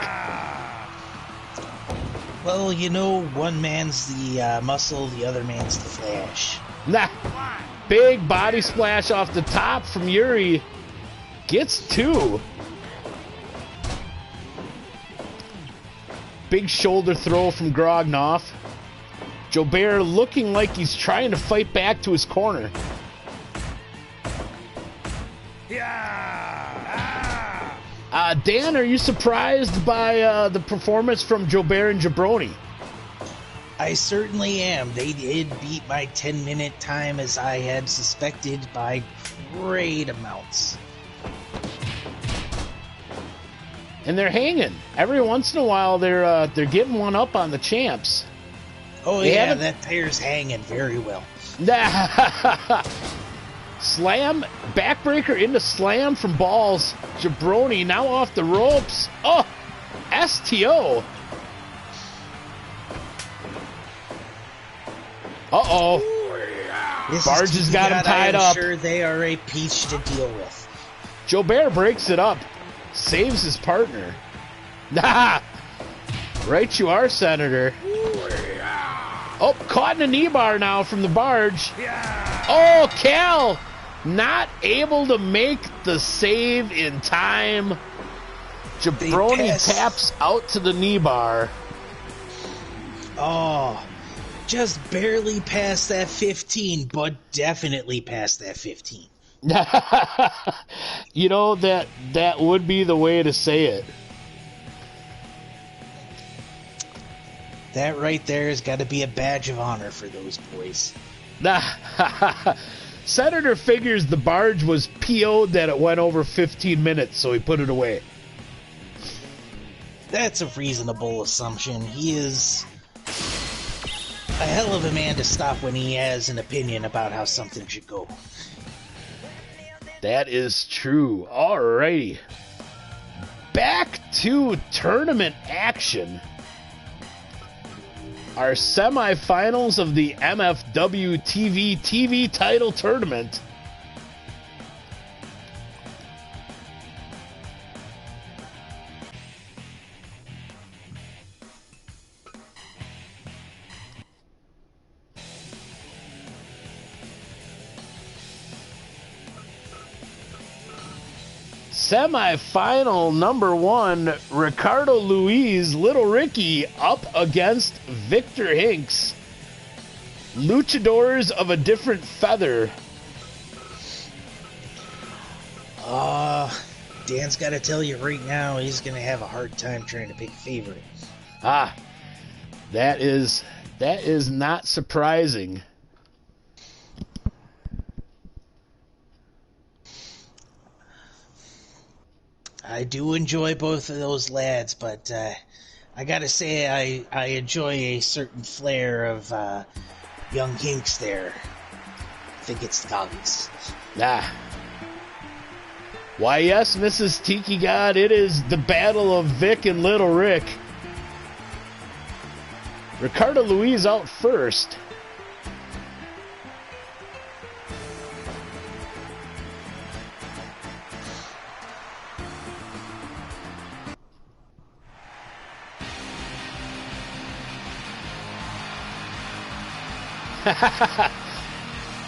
Well, you know, one man's the muscle, the other man's the flash. Nah. Big body splash off the top from Yuri. Gets 2. Big shoulder throw from Grognoff. Jobert looking like he's trying to fight back to his corner. Dan, are you surprised by the performance from Jobert and Jabroni? I certainly am. They did beat my 10-minute time as I had suspected by great amounts. And they're hanging. Every once in a while, they're getting one up on the champs. Oh yeah, that pair's hanging very well. Slam, backbreaker into slam from Balls. Jabroni now off the ropes. Oh, STO. Uh-oh. Barge has got him tied up. I'm sure they are a peach to deal with. Jobert breaks it up. Saves his partner. Right you are, Senator. Oh, caught in a knee bar now from the Barge. Oh, Cal not able to make the save in time. Jabroni taps out to the knee bar. Oh, just barely past that 15, but definitely past that 15. You know, that would be the way to say it. That right there has got to be a badge of honor for those boys. Senator figures the Barge was PO'd that it went over 15 minutes, so he put it away. That's a reasonable assumption. He is a hell of a man to stop when he has an opinion about how something should go. That is true. Alrighty. Back to tournament action. Our semifinals of the MFW TV title tournament. Semi-final number 1, Ricardo Luis, Little Ricky, up against Victor Hinks. Luchadors of a different feather. Dan's got to tell you right now, he's going to have a hard time trying to pick a favorite. That is not surprising. I do enjoy both of those lads, but I gotta say I enjoy a certain flair of young Hinks there. I think it's the doggies. Ah. Why, yes, Mrs. Tiki God, it is the battle of Vic and Little Rick. Ricardo Louise out first.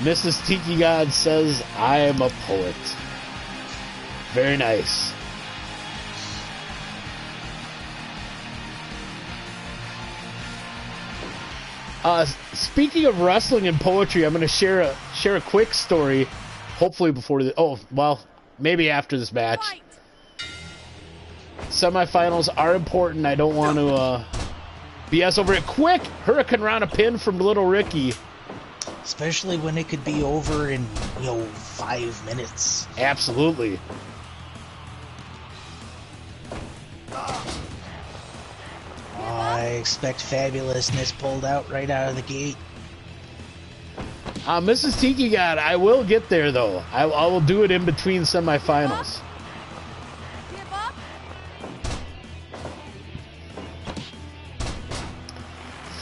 Mrs. Tiki God says, I am a poet. Very nice. Speaking of wrestling and poetry, I'm going to share a quick story. Hopefully before maybe after this match. Semifinals are important. I don't want to BS over it. Quick Hurricane Rana pin from Little Ricky. Especially when it could be over in 5 minutes. Absolutely. I expect fabulousness pulled out right out of the gate. Mrs. Tiki God, I will get there, though. I will do it in between semifinals.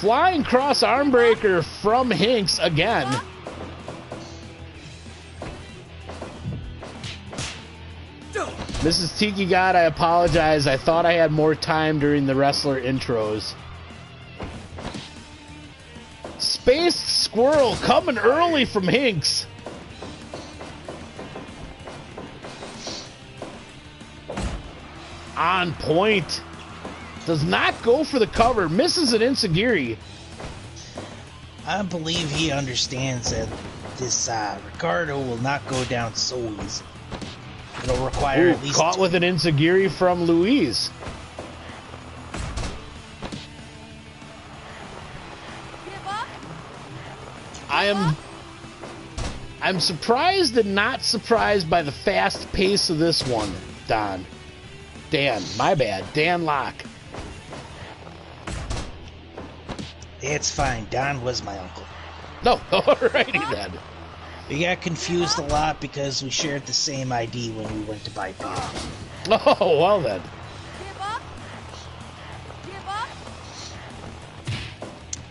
Flying cross arm breaker from Hinks again. Mrs. Tiki God, I apologize. I thought I had more time during the wrestler intros. Space Squirrel coming early from Hinks. On point. Does not go for the cover. Misses an enziguri. I believe he understands that this Ricardo will not go down so easy. It'll require at least... Caught with an enziguri from Louise. I'm surprised and not surprised by the fast pace of this one, Dan, my bad. Dan Locke. It's fine. Don was my uncle. No, alrighty then. We got confused a lot because we shared the same ID when we went to buy beer. Oh, well then.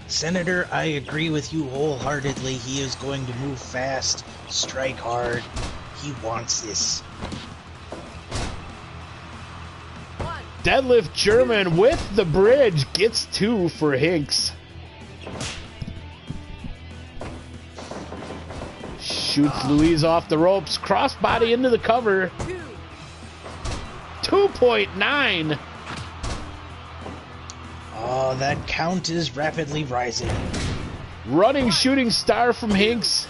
Senator, I agree with you wholeheartedly. He is going to move fast, strike hard. He wants this. Deadlift German with the bridge gets 2 for Hinks. Shoots Louise off the ropes. Crossbody into the cover. 2.9. Oh, that count is rapidly rising. Running shooting star from Hinks.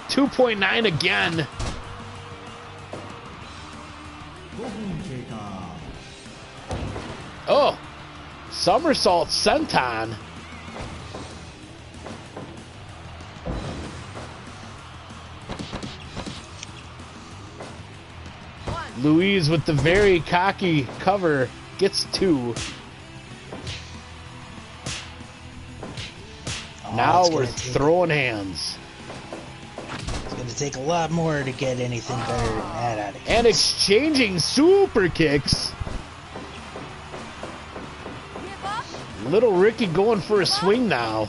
2.9 again. Oh, somersault senton. Louise with the very cocky cover gets 2. Now we're throwing hands. It's going to take a lot more to get anything better than that out of here. And exchanging super kicks. Little Ricky going for a swing now.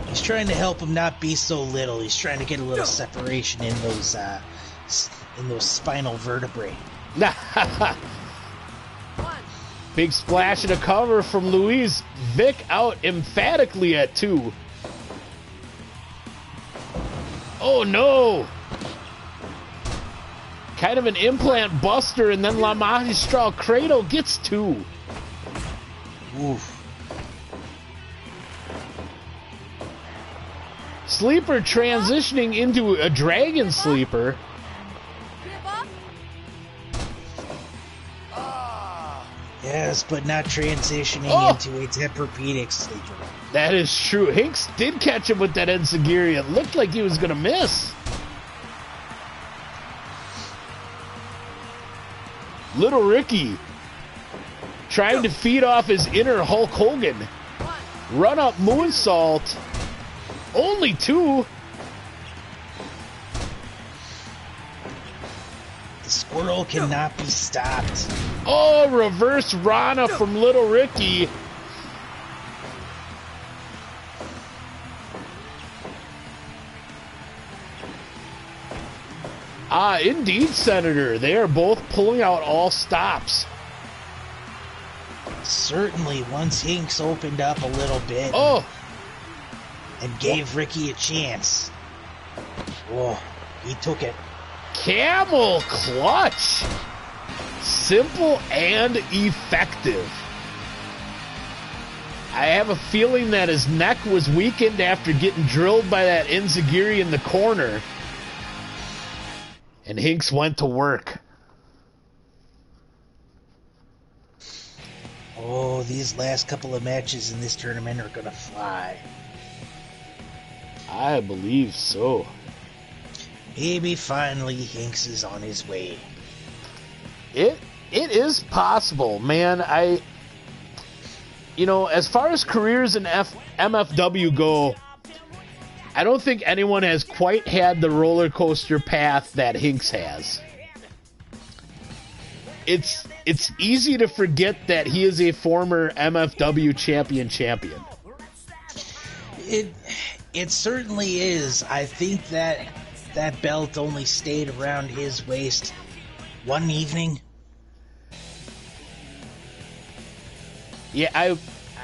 He's trying to help him not be so little. He's trying to get a little separation in those spinal vertebrae. Big splash and a cover from Louise. Vic out emphatically at 2. Oh no! Kind of an implant buster, and then La Magistral Cradle gets 2. Oof. Sleeper transitioning into a dragon sleeper. Yes, but not transitioning into a Tempur-Pedic sleeper. That is true. Hinks did catch him with that enziguri. It looked like he was going to miss. Little Ricky trying to feed off his inner Hulk Hogan. Run up moonsault. Only 2. The squirrel cannot be stopped. Oh, reverse Rana from Little Ricky. Indeed, Senator. They are both pulling out all stops. Certainly, once Hinks opened up a little bit and gave Ricky a chance. Oh, he took it. Camel clutch. Simple and effective. I have a feeling that his neck was weakened after getting drilled by that enziguri in the corner. And Hinks went to work. Oh, these last couple of matches in this tournament are going to fly. I believe so. Maybe finally Hinks is on his way. It is possible, man. As far as careers in MFW go, I don't think anyone has quite had the roller coaster path that Hinks has. It's easy to forget that he is a former MFW champion. It certainly is. I think that belt only stayed around his waist one evening. Yeah,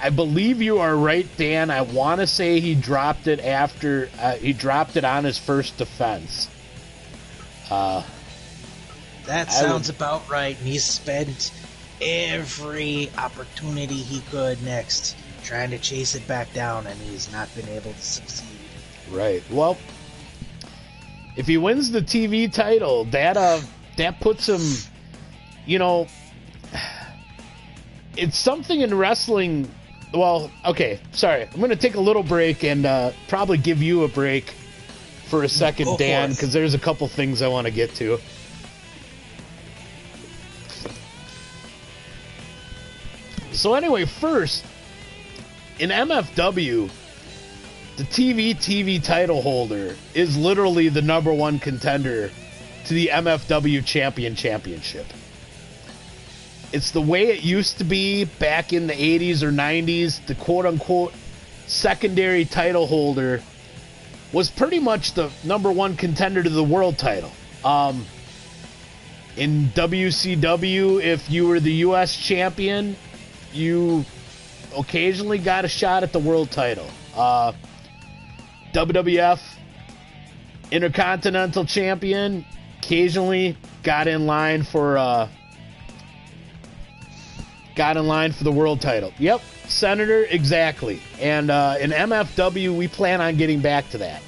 I believe you are right, Dan. I want to say he dropped it after he dropped it on his first defense. That sounds about right. And he's spent every opportunity he could next trying to chase it back down, and he's not been able to succeed. Right. Well, if he wins the TV title, that puts him, it's something in wrestling. Well, okay, sorry. I'm going to take a little break and probably give you a break for a second, Dan, because there's a couple things I want to get to. So anyway, first, in MFW, the TV title holder is literally the number one contender to the MFW championship. It's the way it used to be back in the 80s or 90s. The quote-unquote secondary title holder was pretty much the number one contender to the world title. In WCW, if you were the U.S. champion, you occasionally got a shot at the world title. WWF Intercontinental Champion occasionally got in line for the world title. Yep, Senator, exactly. And in MFW, we plan on getting back to that.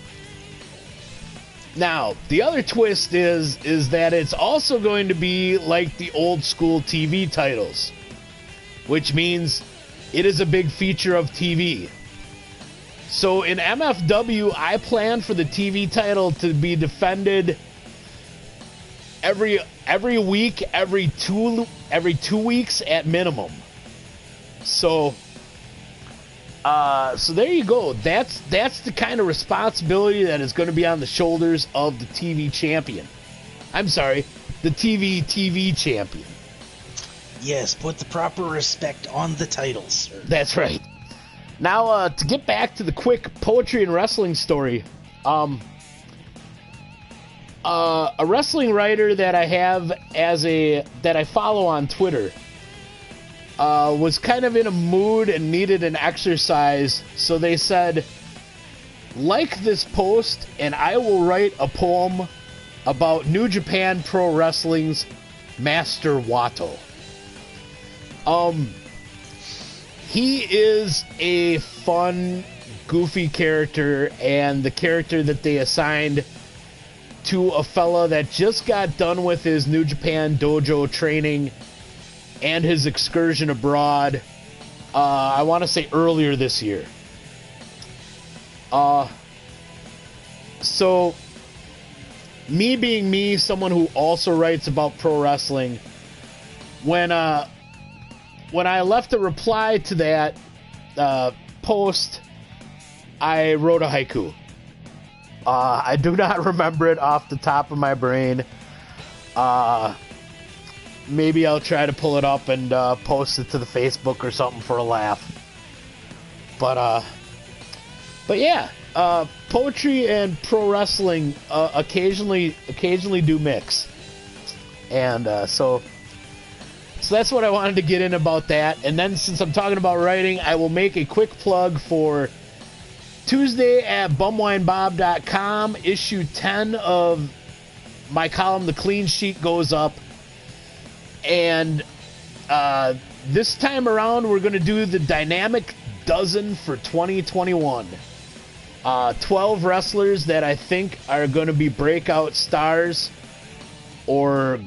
Now, the other twist is that it's also going to be like the old school TV titles, which means it is a big feature of TV. So in MFW, I plan for the TV title to be defended every week, every two weeks at minimum. So there you go. That's the kind of responsibility that is going to be on the shoulders of the TV champion. I'm sorry, the TV champion. Yes, put the proper respect on the titles, sir. That's right. Now, to get back to the quick poetry and wrestling story, a wrestling writer that I have that I follow on Twitter was kind of in a mood and needed an exercise, so they said, like this post and I will write a poem about New Japan Pro Wrestling's Master Wato. He is a fun, goofy character, and the character that they assigned to a fella that just got done with his New Japan dojo training and his excursion abroad, I want to say earlier this year. So, me being me, someone who also writes about pro wrestling, when I left a reply to that post, I wrote a haiku. I do not remember it off the top of my brain. Maybe I'll try to pull it up and post it to the Facebook or something for a laugh. But yeah, poetry and pro wrestling occasionally do mix, and so that's what I wanted to get in about that. And then, since I'm talking about writing, I will make a quick plug for Tuesday at bumwinebob.com. Issue 10 of my column, The Clean Sheet, goes up. And this time around, we're going to do the Dynamic Dozen for 2021. 12 wrestlers that I think are going to be breakout stars or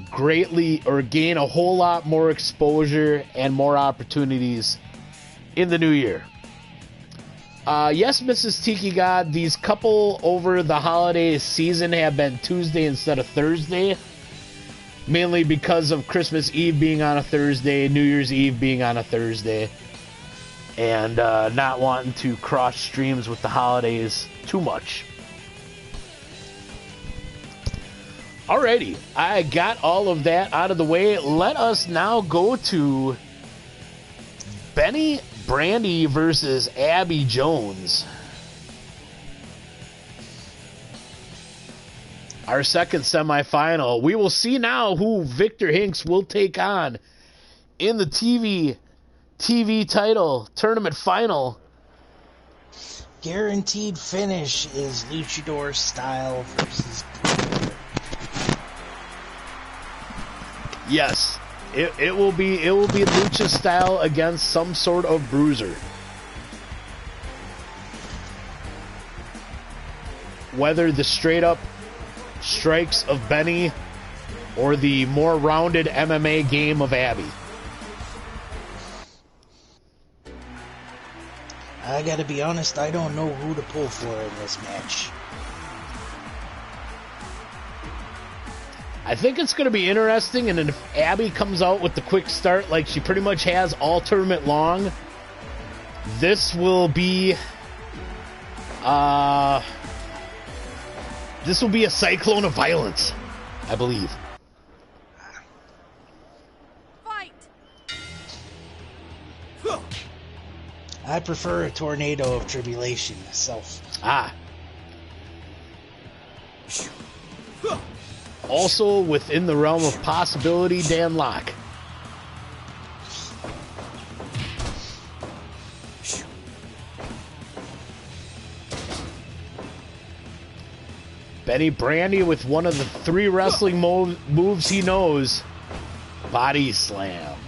gain a whole lot more exposure and more opportunities in the new year. Yes, Mrs. Tiki God, these couple over the holiday season have been Tuesday instead of Thursday, mainly because of Christmas Eve being on a Thursday, New Year's Eve being on a Thursday, and not wanting to cross streams with the holidays too much. Alrighty, I got all of that out of the way. Let us now go to Benny Brandy versus Abby Jones. Our second semifinal. We will see now who Victor Hinks will take on in the TV title tournament final. Guaranteed finish is Luchador Style versus Bruiser. Yes, it will be Lucha Style against some sort of bruiser. Whether the straight up strikes of Benny or the more rounded MMA game of Abby. I gotta be honest, I don't know who to pull for in this match. I think it's going to be interesting, and if Abby comes out with the quick start like she pretty much has all tournament long, this will be a cyclone of violence, I believe. Fight. I prefer a tornado of tribulation myself. Also within the realm of possibility, Dan Locke. Benny Brandy with one of the 3 wrestling moves he knows. Body slam.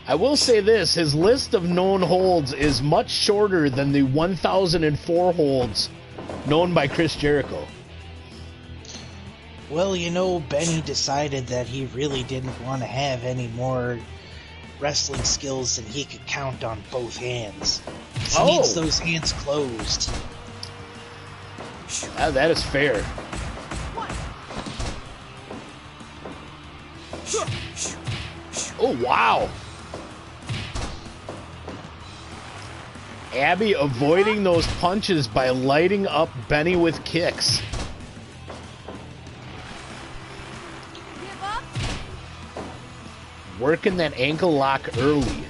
I will say this, his list of known holds is much shorter than the 1,004 holds known by Chris Jericho. Well, you know, Benny decided that he really didn't want to have any more wrestling skills than he could count on both hands. He needs those hands closed. That is fair. Oh, wow. Abby avoiding those punches by lighting up Benny with kicks. Working that ankle lock early.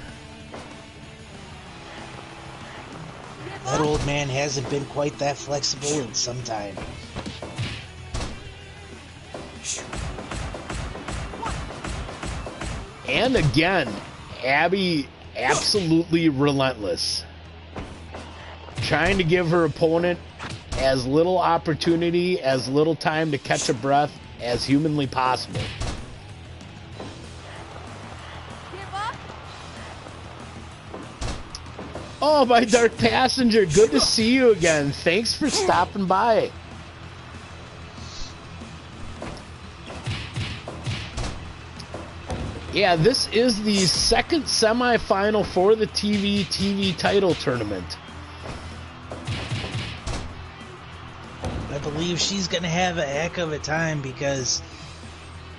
That old man hasn't been quite that flexible in some time. And again, Abby absolutely relentless. Trying to give her opponent as little opportunity, as little time to catch a breath as humanly possible. Oh, my Dark Passenger, good to see you again. Thanks for stopping by. Yeah, this is the second semifinal for the TV title tournament. I believe she's going to have a heck of a time because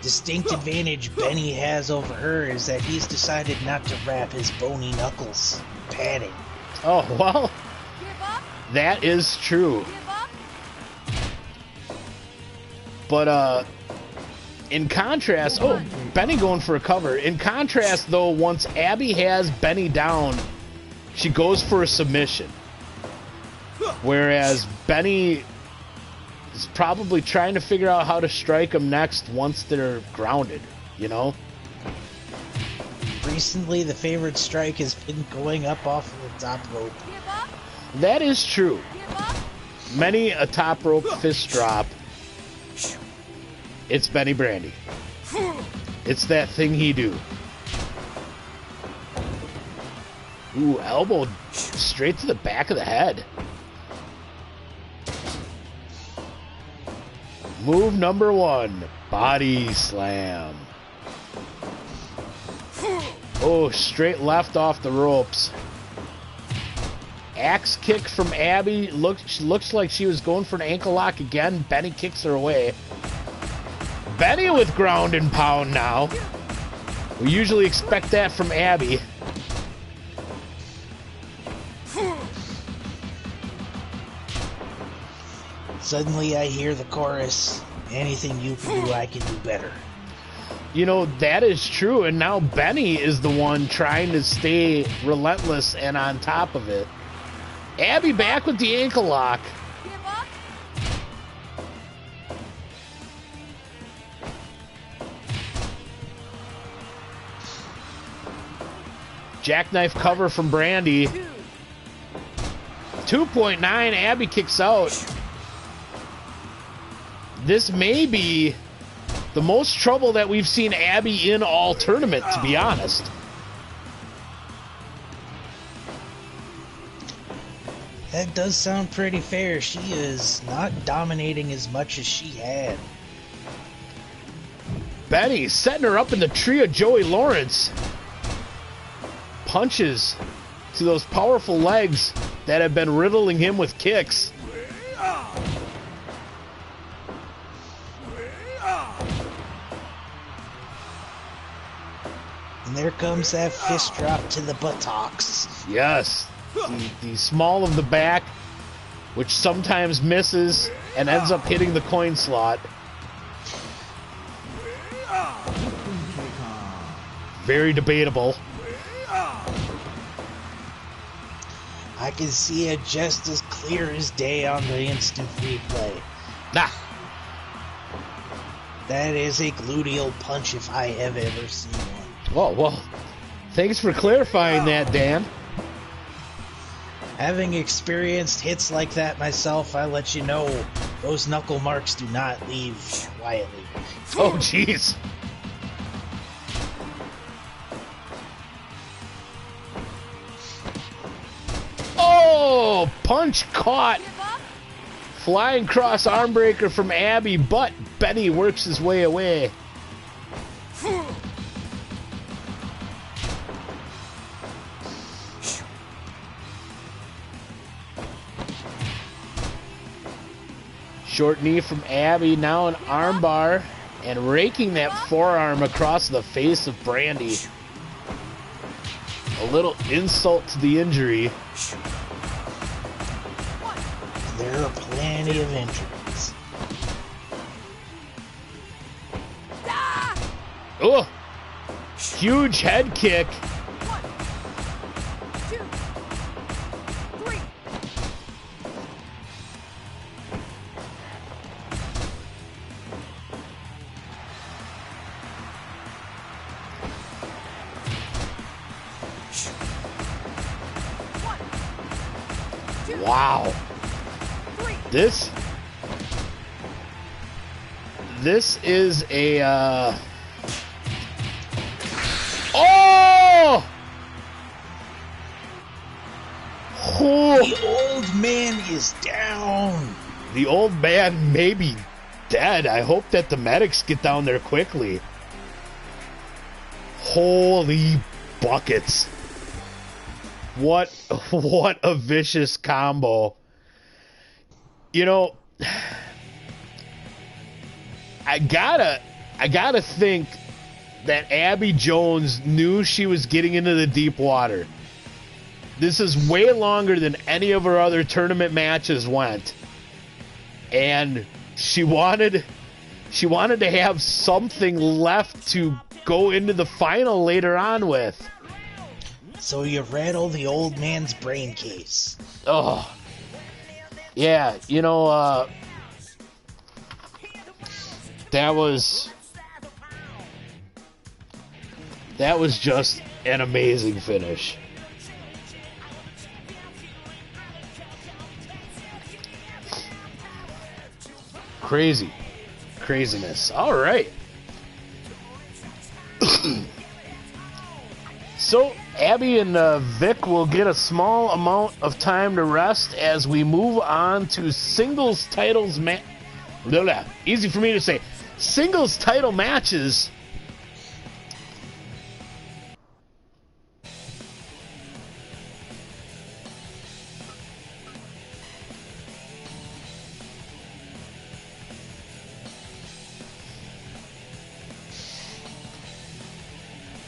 distinct advantage Benny has over her is that he's decided not to wrap his bony knuckles in padding. Oh, well, that is true. But, in contrast, oh, Benny going for a cover. In contrast, though, once Abby has Benny down, she goes for a submission. Whereas Benny is probably trying to figure out how to strike him next once they're grounded, you know? Recently, the favorite strike has been going up off of the top rope. That is true. Many a top rope fist drop. It's Benny Brandy. It's that thing he do. Ooh, elbow straight to the back of the head. Move number 1, body slam. Oh, straight left off the ropes. Axe kick from Abby. Looks like she was going for an ankle lock again. Benny kicks her away. Benny with ground and pound now. We usually expect that from Abby. Suddenly I hear the chorus, anything you can do, I can do better. You know, that is true, and now Benny is the one trying to stay relentless and on top of it. Abby back with the ankle lock. Jackknife cover from Brandy. 2.9, Abby kicks out. This may be the most trouble that we've seen Abby in all tournament, to be honest. That does sound pretty fair. She is not dominating as much as she had. Benny setting her up in the tree of Joey Lawrence. Punches to those powerful legs that have been riddling him with kicks. And there comes that fist drop to the buttocks. Yes. The small of the back, which sometimes misses and ends up hitting the coin slot. Very debatable. I can see it just as clear as day on the instant replay. Nah. That is a gluteal punch if I have ever seen one. Oh, well, thanks for clarifying that, Dan. Having experienced hits like that myself, I let you know those knuckle marks do not leave quietly. Oh, jeez. Oh, punch caught. Flying cross arm breaker from Abby, but Benny works his way away. Short knee from Abby, now an arm bar, and raking that forearm across the face of Brandy. A little insult to the injury. There are plenty of injuries. Oh, huge head kick. 1, 2, 3. Wow. This is a oh! The old man is down. The old man may be dead. I hope that the medics get down there quickly. Holy buckets. What a vicious combo. You know, I gotta I gotta think that Abby Jones knew she was getting into the deep water. This is way longer than any of her other tournament matches went. And she wanted to have something left to go into the final later on with. So you rattle the old man's brain case. Oh. Yeah, that was just an amazing finish. Craziness. All right. So Abby and Vic will get a small amount of time to rest as we move on to singles titles. Easy for me to say. Singles title matches.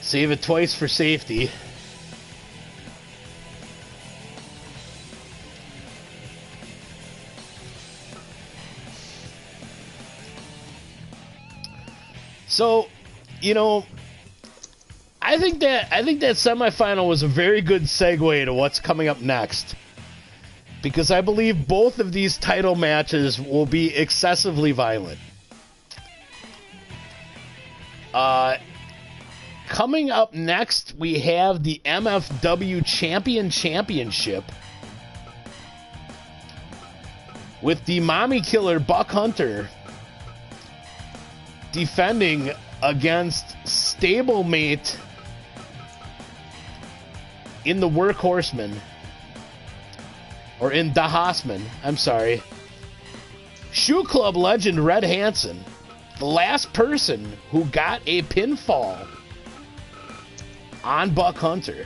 Save it twice for safety. So, I think that semifinal was a very good segue to what's coming up next. Because I believe both of these title matches will be excessively violent. Coming up next, we have the MFW Championship with the Mommy Killer Buck Hunter defending against stablemate in the Workhorseman, or in the Hossman, I'm sorry, Shoe Club legend Red Hansen, the last person who got a pinfall on Buck Hunter.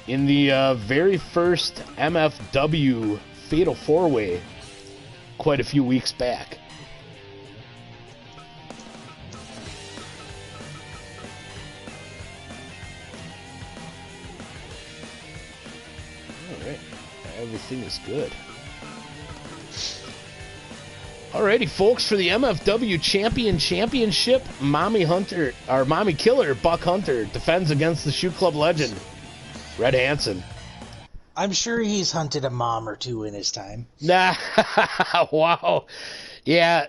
In the very first MFW Fatal 4-Way quite a few weeks back. Alright, everything is good. Alrighty, folks, for the MFW Championship, Mommy Killer Buck Hunter defends against the Shoe Club legend Red Hansen. I'm sure he's hunted a mom or two in his time. Nah, wow. Yeah,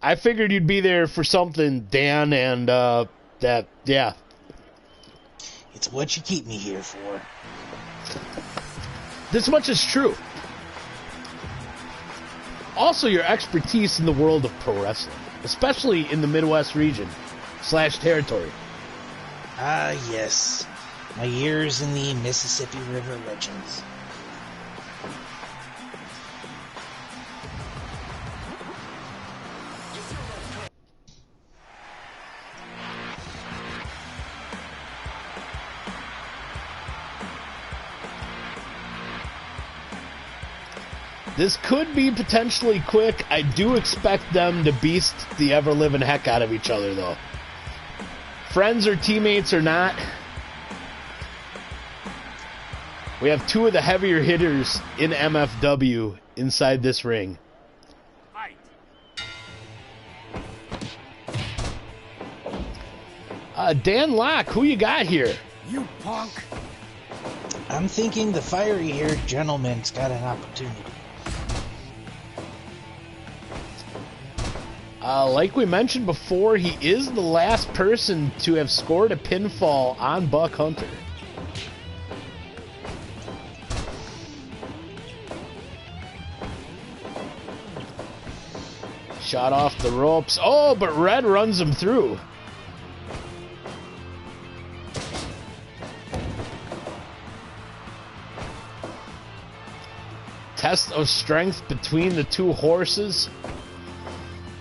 I figured you'd be there for something, Dan, and yeah. It's what you keep me here for. This much is true. Also, your expertise in the world of pro wrestling, especially in the Midwest region / territory. Ah, yes. My years in the Mississippi River Legends. This could be potentially quick. I do expect them to beast the ever-living heck out of each other, though. Friends or teammates or not, we have two of the heavier hitters in MFW inside this ring. Dan Locke, who you got here? You punk. I'm thinking the fiery-haired gentleman's got an opportunity. Like we mentioned before, he is the last person to have scored a pinfall on Buck Hunter. Shot off the ropes. Oh, but Red runs him through. Test of strength between the two horses.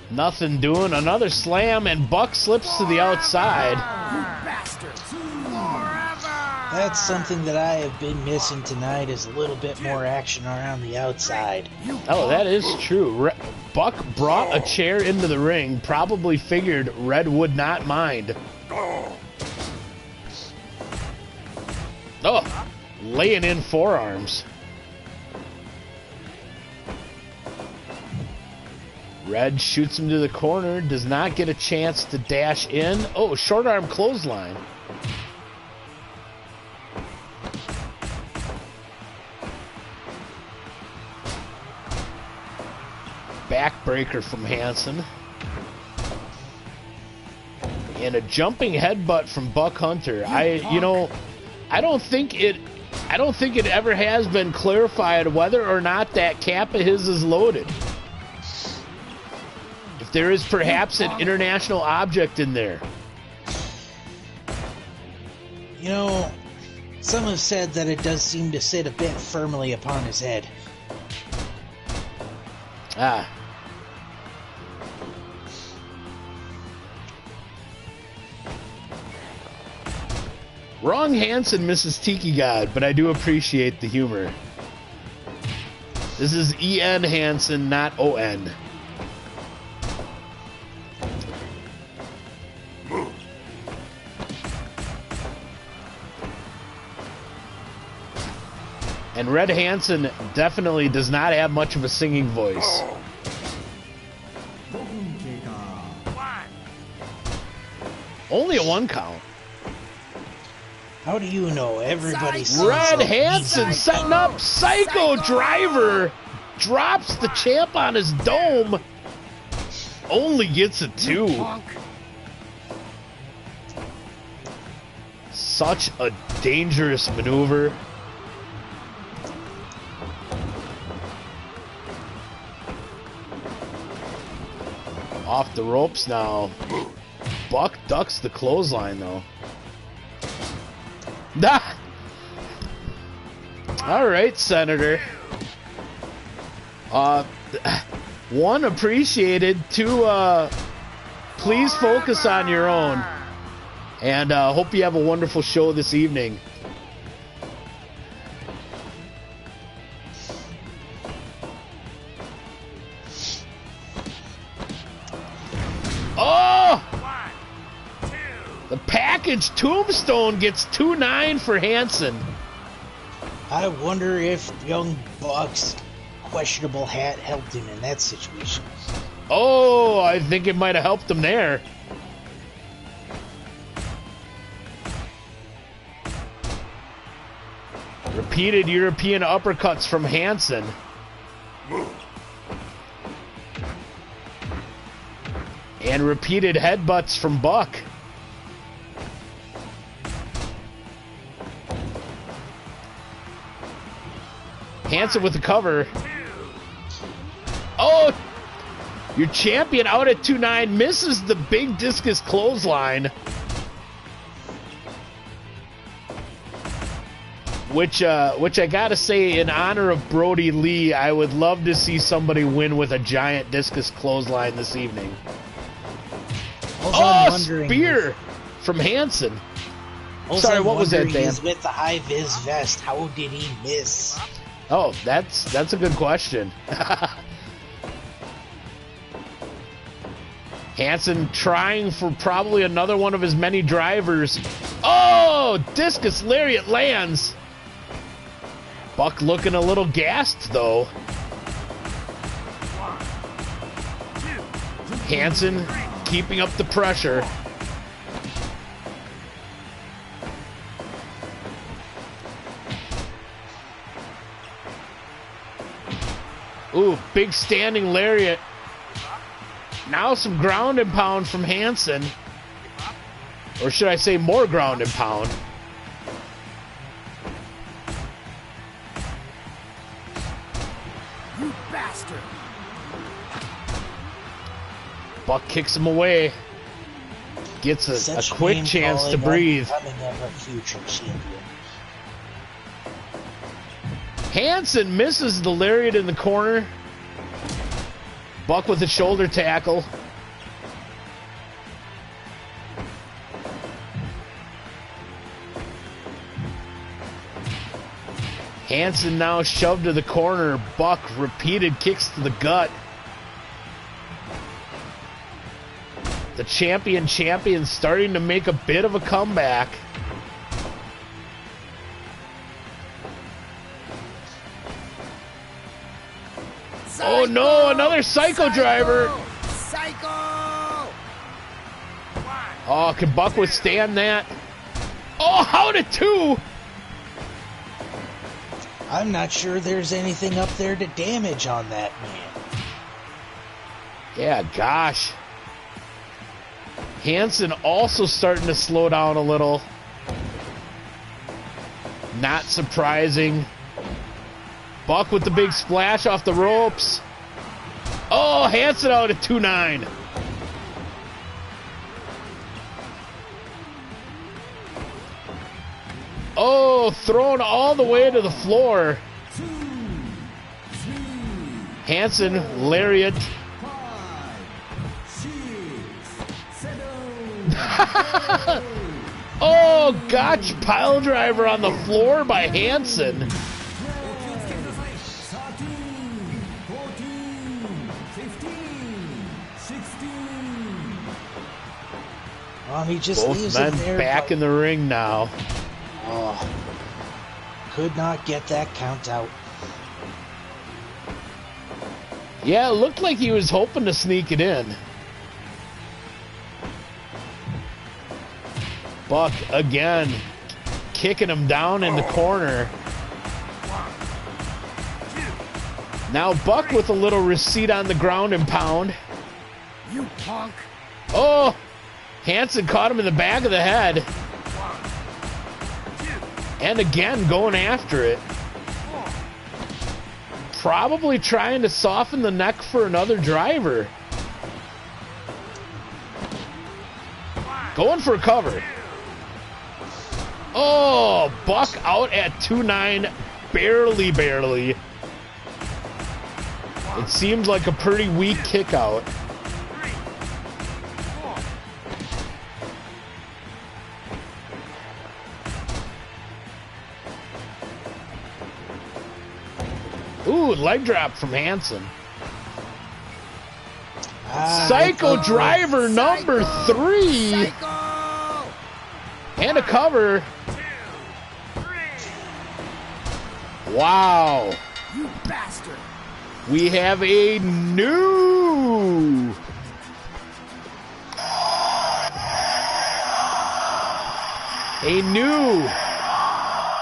Nothing doing. Another slam, and Buck slips to the outside. You bastards. Forever. That's something that I have been missing tonight, is a little bit more action around the outside. Oh, that is true. Buck brought a chair into the ring, probably figured Red would not mind. Oh, laying in forearms. Red shoots him to the corner, does not get a chance to dash in. Oh, short arm clothesline. Backbreaker from Hansen. And a jumping headbutt from Buck Hunter. I don't think it ever has been clarified whether or not that cap of his is loaded. If there is perhaps an international object in there. You know, some have said that it does seem to sit a bit firmly upon his head. Ah. Wrong Hansen, Mrs. Tiki God, but I do appreciate the humor. This is E.N. Hansen, not O.N. And Red Hansen definitely does not have much of a singing voice. Only a 1 count. How do you know? Everybody sees Red it. Hansen setting up Psycho Driver. Drops the champ on his dome. Only gets a 2. Such a dangerous maneuver. Off the ropes now. Buck ducks the clothesline though. Ah! All right, Senator. 1, appreciated. 2, please focus on your own. And hope you have a wonderful show this evening. Oh! The package tombstone gets 2-9 for Hansen. I wonder if young Buck's questionable hat helped him in that situation. Oh, I think it might have helped him there. Repeated European uppercuts from Hansen. And repeated headbutts from Buck. Hansen with the cover. Oh! Your champion out at 2-9 misses the big discus clothesline. Which I gotta say, in honor of Brody Lee, I would love to see somebody win with a giant discus clothesline this evening. Oh, spear from Hansen. Sorry, what was that, Dan? He's with the high vis vest. How did he miss? Oh, that's a good question. Hansen trying for probably another one of his many drivers. Oh, discus lariat lands. Buck looking a little gassed, though. Hansen keeping up the pressure. Ooh, big standing lariat. Now some ground and pound from Hansen. Or should I say more ground and pound? You bastard! Buck kicks him away. Gets a quick chance to breathe. Of a future champion. Hansen misses the lariat in the corner. Buck with a shoulder tackle. Hansen now shoved to the corner. Buck repeated kicks to the gut. The champion starting to make a bit of a comeback. Psycho! Oh no, another Psycho driver. Psycho! Oh, can Buck withstand that? Oh, how did two? I'm not sure there's anything up there to damage on that man. Yeah, gosh. Hansen also starting to slow down a little. Not surprising. Buck with the big splash off the ropes. Oh, Hansen out at 2-9. Oh, thrown all the way to the floor. Hansen, lariat. Oh, gotch pile driver on the floor by Hansen. He just Both leaves men him there. back in the ring now. Oh, could not get that count out. Yeah, it looked like he was hoping to sneak it in. Buck again, kicking him down in the corner. Now Buck with a little receipt on the ground and pound. You punk! Oh, Hansen caught him in the back of the head. And again, going after it. Probably trying to soften the neck for another driver. Going for a cover. Oh, Buck out at 2-9, barely. It seemed like a pretty weak kick out. Ooh, leg drop from Hansen. Psycho driver number 3. Psycho! And a cover. Wow. You bastard! We have a new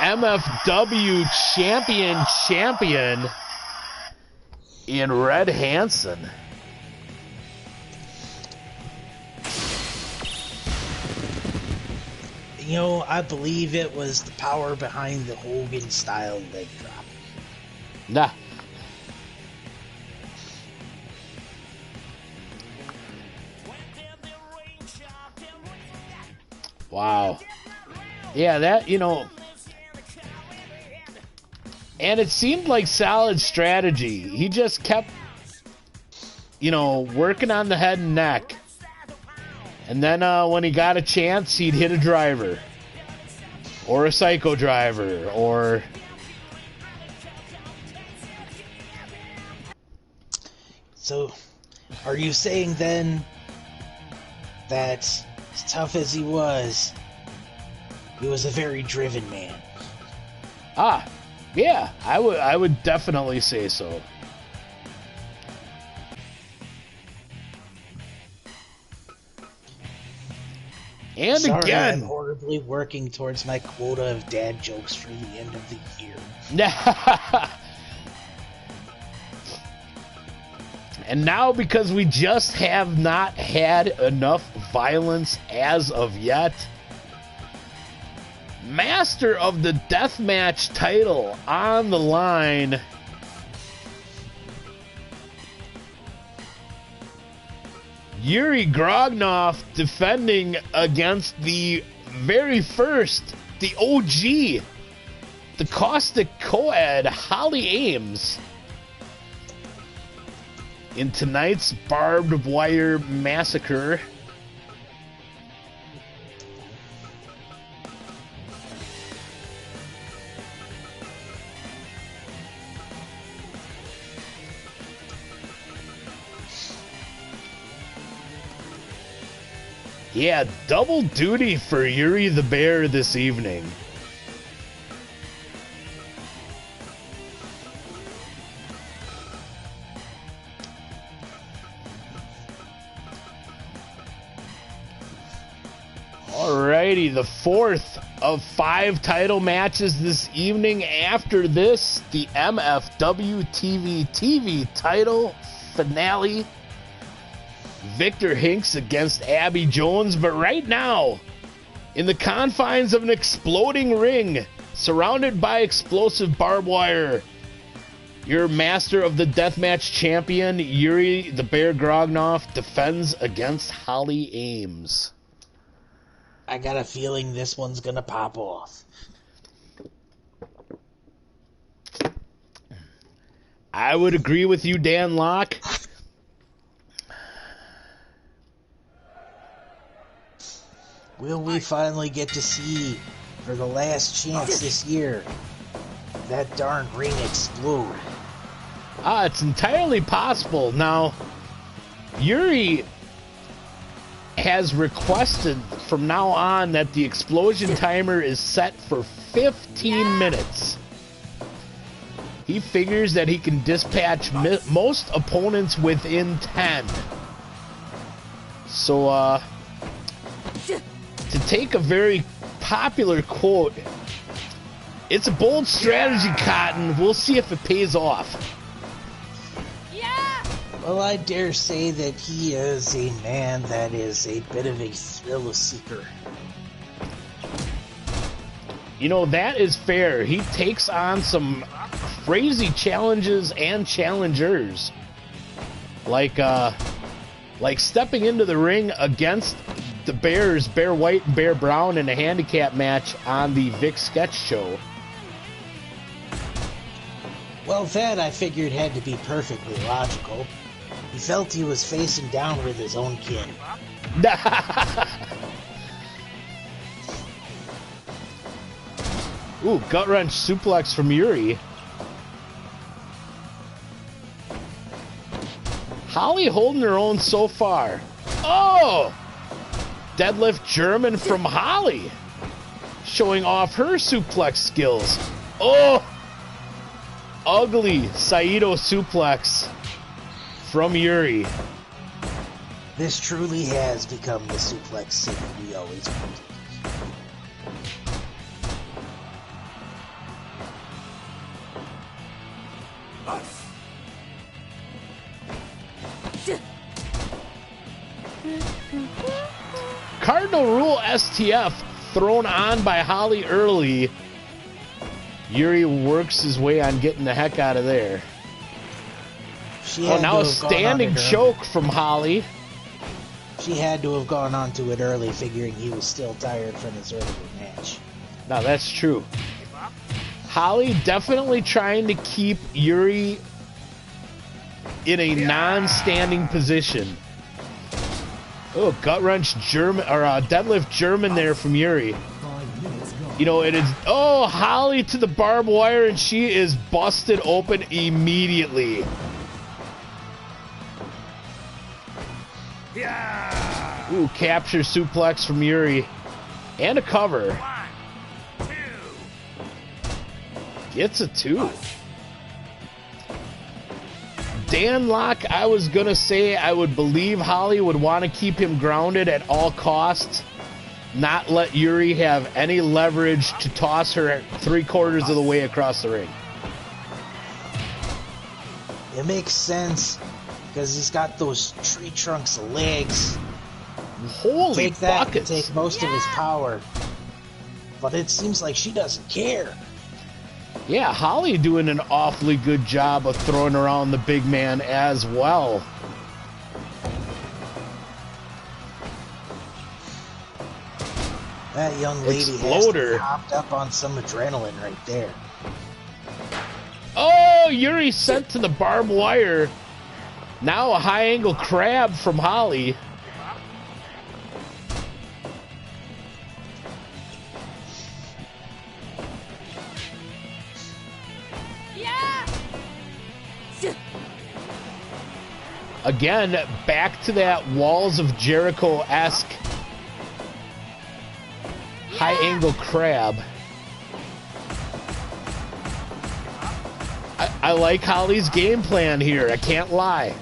MFW champion in Red Hansen. You know, I believe it was the power behind the Hogan-style leg drop. Nah. Wow. Yeah, that, you know, and it seemed like solid strategy. He just kept, you know, working on the head and neck. And then when he got a chance, he'd hit a driver. Or a Psycho driver. Or... So, are you saying then that, as tough as he was a very driven man? Ah, yeah, I would definitely say so. And Sorry, again, I'm horribly working towards my quota of dad jokes for the end of the year. And now, because we just have not had enough violence as of yet, Master of the Deathmatch title on the line. Yuri Grognov defending against the very first, the OG, the Caustic Co-Ed, Holly Ames, in tonight's Barbed Wire Massacre. Yeah, double duty for Yuri the Bear this evening. Alrighty, the fourth of 5 title matches this evening. After this, the MFW TV title finale. Victor Hinks against Abby Jones. But right now, in the confines of an exploding ring, surrounded by explosive barbed wire, your master of the deathmatch champion, Yuri the Bear Grognoff, defends against Holly Ames. I got a feeling this one's gonna pop off. I would agree with you, Dan Locke. Will we finally get to see, for the last chance this year, that darn ring explode? It's entirely possible. Now, Yuri has requested from now on that the explosion timer is set for 15 minutes. He figures that he can dispatch most opponents within 10. So, to take a very popular quote, it's a bold strategy, Cotton. We'll see if it pays off. Well, I dare say that he is a man that is a bit of a thrill seeker. You know, that is fair. He takes on some crazy challenges and challengers. Like stepping into the ring against the Bears, Bear White and Bear Brown, in a handicap match on the Vic Sketch Show. Well, that I figured had to be perfectly logical. He felt he was facing down with his own kin. Ooh, gut wrench suplex from Yuri. Holly holding her own so far. Oh! Deadlift German from Holly. Showing off her suplex skills. Oh! Ugly Saito suplex from Yuri. This truly has become the suplex city we always wanted. Cardinal Rule STF thrown on by Holly early. Yuri works his way on getting the heck out of there. Oh, now a standing choke from Holly. She had to have gone on to it early, figuring he was still tired from his earlier match. Now, that's true. Holly definitely trying to keep Yuri in a non-standing position. Oh, gut wrench German, or deadlift German there from Yuri. You know, it is. Oh, Holly to the barbed wire, and she is busted open immediately. Ooh, capture suplex from Yuri. And a cover. 1, 2. Gets a 2. Dan Locke, I was going to say I would believe Holly would want to keep him grounded at all costs. Not let Yuri have any leverage to toss her 3/4 of the way across the ring. It makes sense, because he's got those tree trunks of legs. Holy Take that buckets. and take most of his power. But it seems like she doesn't care. Yeah, Holly doing an awfully good job of throwing around the big man as well. That young lady Exploder. has to be hopped up on some adrenaline right there. Oh, Yuri sent to the barbed wire. Now a high angle crab from Holly. Again, back to that Walls of Jericho-esque high angle crab. I like Holly's game plan here. I can't lie.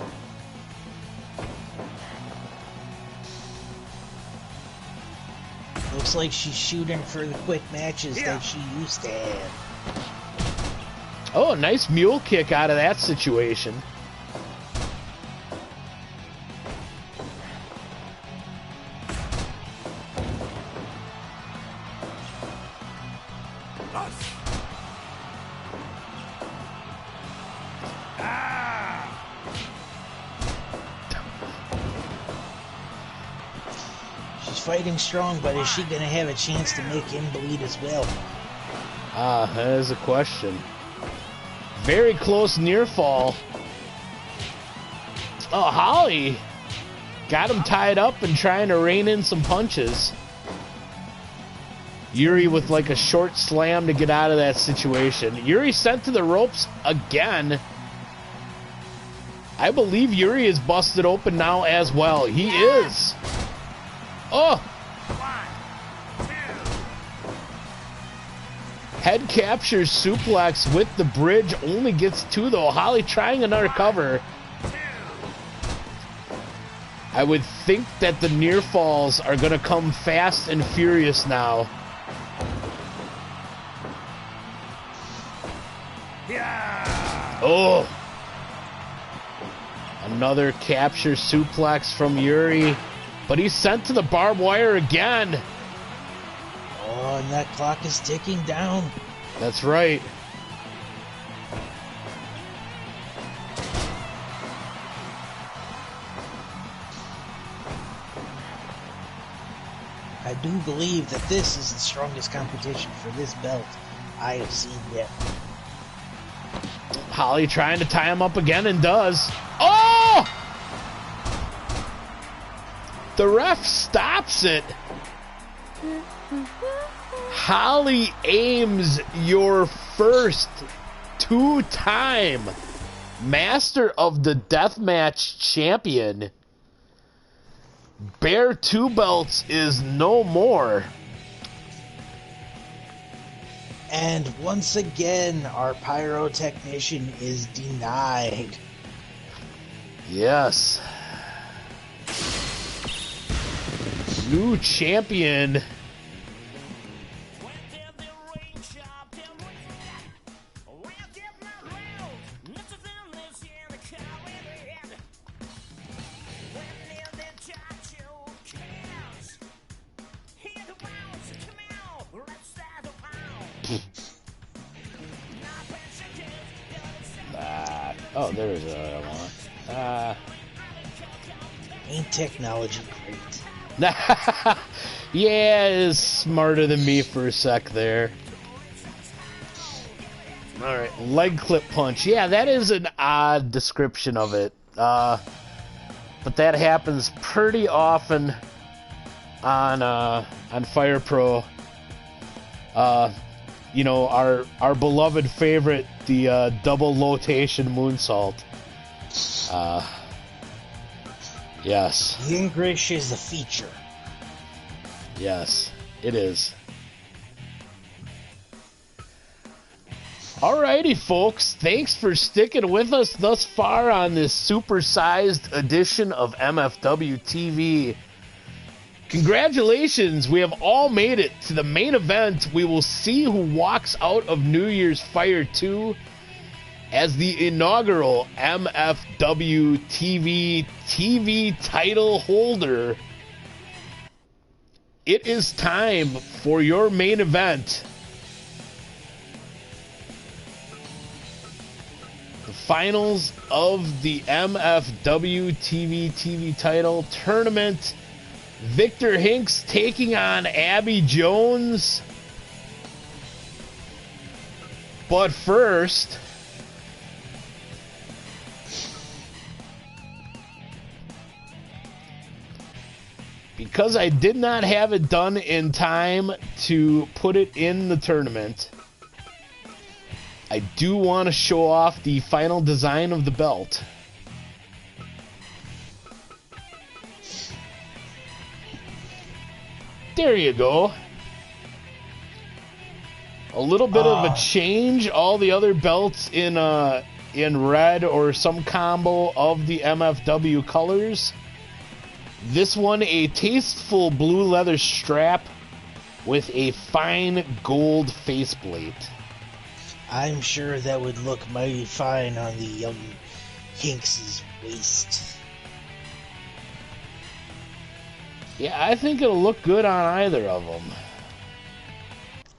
Looks like she's shooting for the quick matches that she used to have. Oh, nice mule kick out of that situation. Fighting strong, but is she gonna have a chance to make him bleed as well? That is a question. Very close near fall. Oh, Holly got him tied up and trying to rein in some punches. Yuri with like a short slam to get out of that situation. Yuri sent to the ropes again. I believe Yuri is busted open now as well. He is. Oh! Head capture suplex with the bridge. Only gets two though. Holly trying another cover. I would think that the near falls are going to come fast and furious now. Oh! Another capture suplex from Yuri. But he's sent to the barbed wire again. Oh, and that clock is ticking down. That's right. I do believe that this is the strongest competition for this belt I have seen yet. Holly trying to tie him up again and does. Oh! The ref stops it. Holly Ames, your first two-time Master of the Deathmatch champion. Bear two belts is no more. And once again, our pyrotechnician is denied. Yes. New champion. Oh, there's what I want. Ain't technology great? Yeah, it is smarter than me for a sec there. Alright, leg clip punch. Yeah, that is an odd description of it. But that happens pretty often on Fire Pro. You know, our beloved favorite, the double lotation moonsault. Yes. The English is a feature. Yes, it is. Alrighty, folks. Thanks for sticking with us thus far on this supersized edition of MFW TV. Congratulations, we have all made it to the main event. We will see who walks out of New Year's Fire 2 as the inaugural MFW TV title holder. It is time for your main event. The finals of the MFW TV title tournament. Victor Hinks taking on Abby Jones. But first, because I did not have it done in time to put it in the tournament, I do want to show off the final design of the belt. There you go. A little bit of a change. All the other belts in red or some combo of the MFW colors. This one, a tasteful blue leather strap with a fine gold faceplate. I'm sure that would look mighty fine on the young Hinks's waist. Yeah, I think it'll look good on either of them.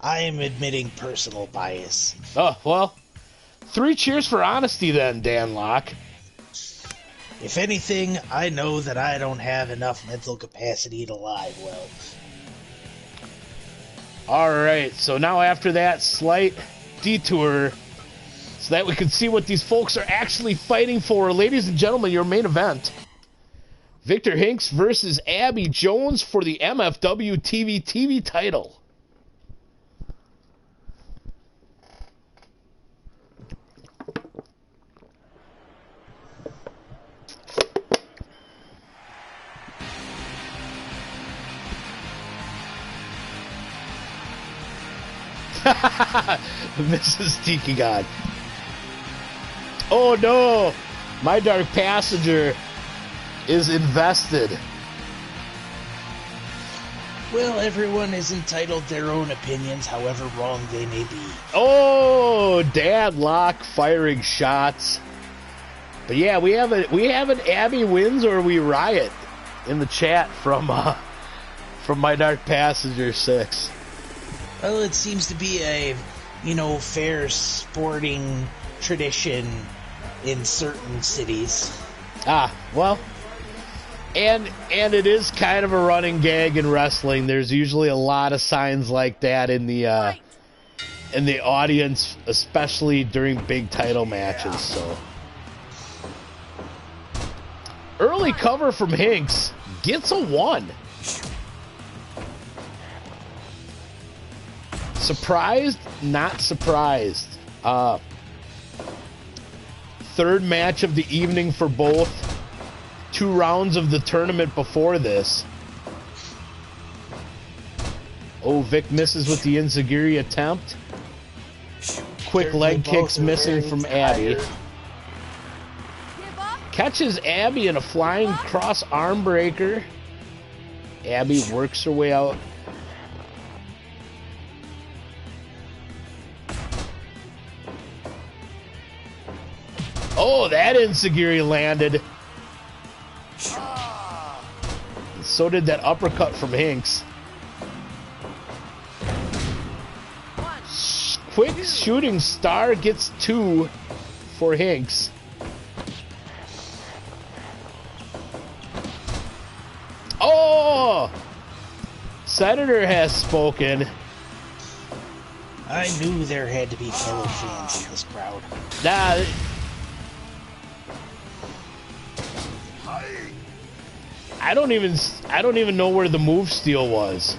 I am admitting personal bias. Oh, well, 3 cheers for honesty then, Dan Locke. If anything, I know that I don't have enough mental capacity to lie well. Alright, so now after that slight detour, so that we can see what these folks are actually fighting for, ladies and gentlemen, your main event. Victor Hinks versus Abby Jones for the MFW TV title. Mrs. Tiki God. Oh no! My dark passenger is invested. Well, everyone is entitled their own opinions, however wrong they may be. Oh, Dad Locke firing shots. But yeah, we have an Abby wins or we riot in the chat from My Dark Passenger 6. Well, it seems to be a, fair sporting tradition in certain cities. Ah, well, and it is kind of a running gag in wrestling. There's usually a lot of signs like that in the audience, especially during big title matches. So, early cover from Hinks gets a 1. Surprised? Not surprised. Third match of the evening for both. 2 rounds of the tournament before this. Oh, Vic misses with the enziguri attempt. Quick leg kicks missing from Abby. Catches Abby in a flying cross arm breaker. Abby works her way out. Oh, that enziguri landed. So did that uppercut from Hinks. Quick shooting star gets 2 for Hinks. Oh! Senator has spoken. I knew there had to be fellow fans in this crowd. Nah. I don't even know where the move steal was.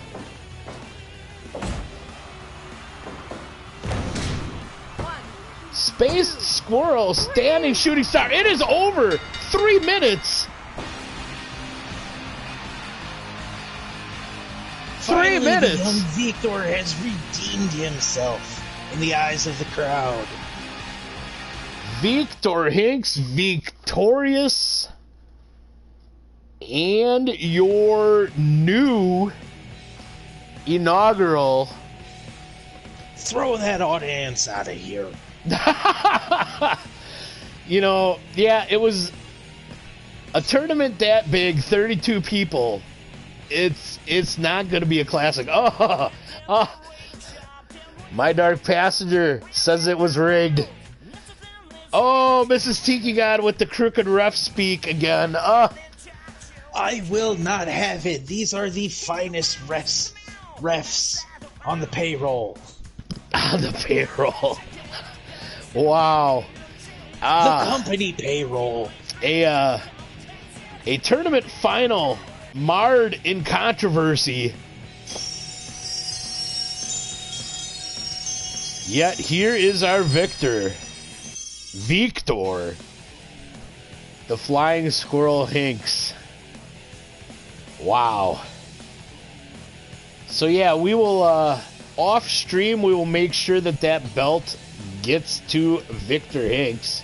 Space Squirrel, standing shooting star. It is over. 3 minutes. Finally, 3 minutes. The young Victor has redeemed himself in the eyes of the crowd. Victor Hinks victorious. And your new inaugural. Throw that audience out of here. Yeah, it was a tournament that big, 32 people. It's not going to be a classic. Oh, My Dark Passenger says it was rigged. Oh, Mrs. Tiki God with the crooked ref speak again. I will not have it. These are the finest refs on the payroll. On the payroll. Wow. The company payroll. A tournament final marred in controversy. Yet here is our victor. Victor. The Flying Squirrel Hinks. Wow. So yeah, we will off stream, we will make sure that that belt gets to Victor Hinks.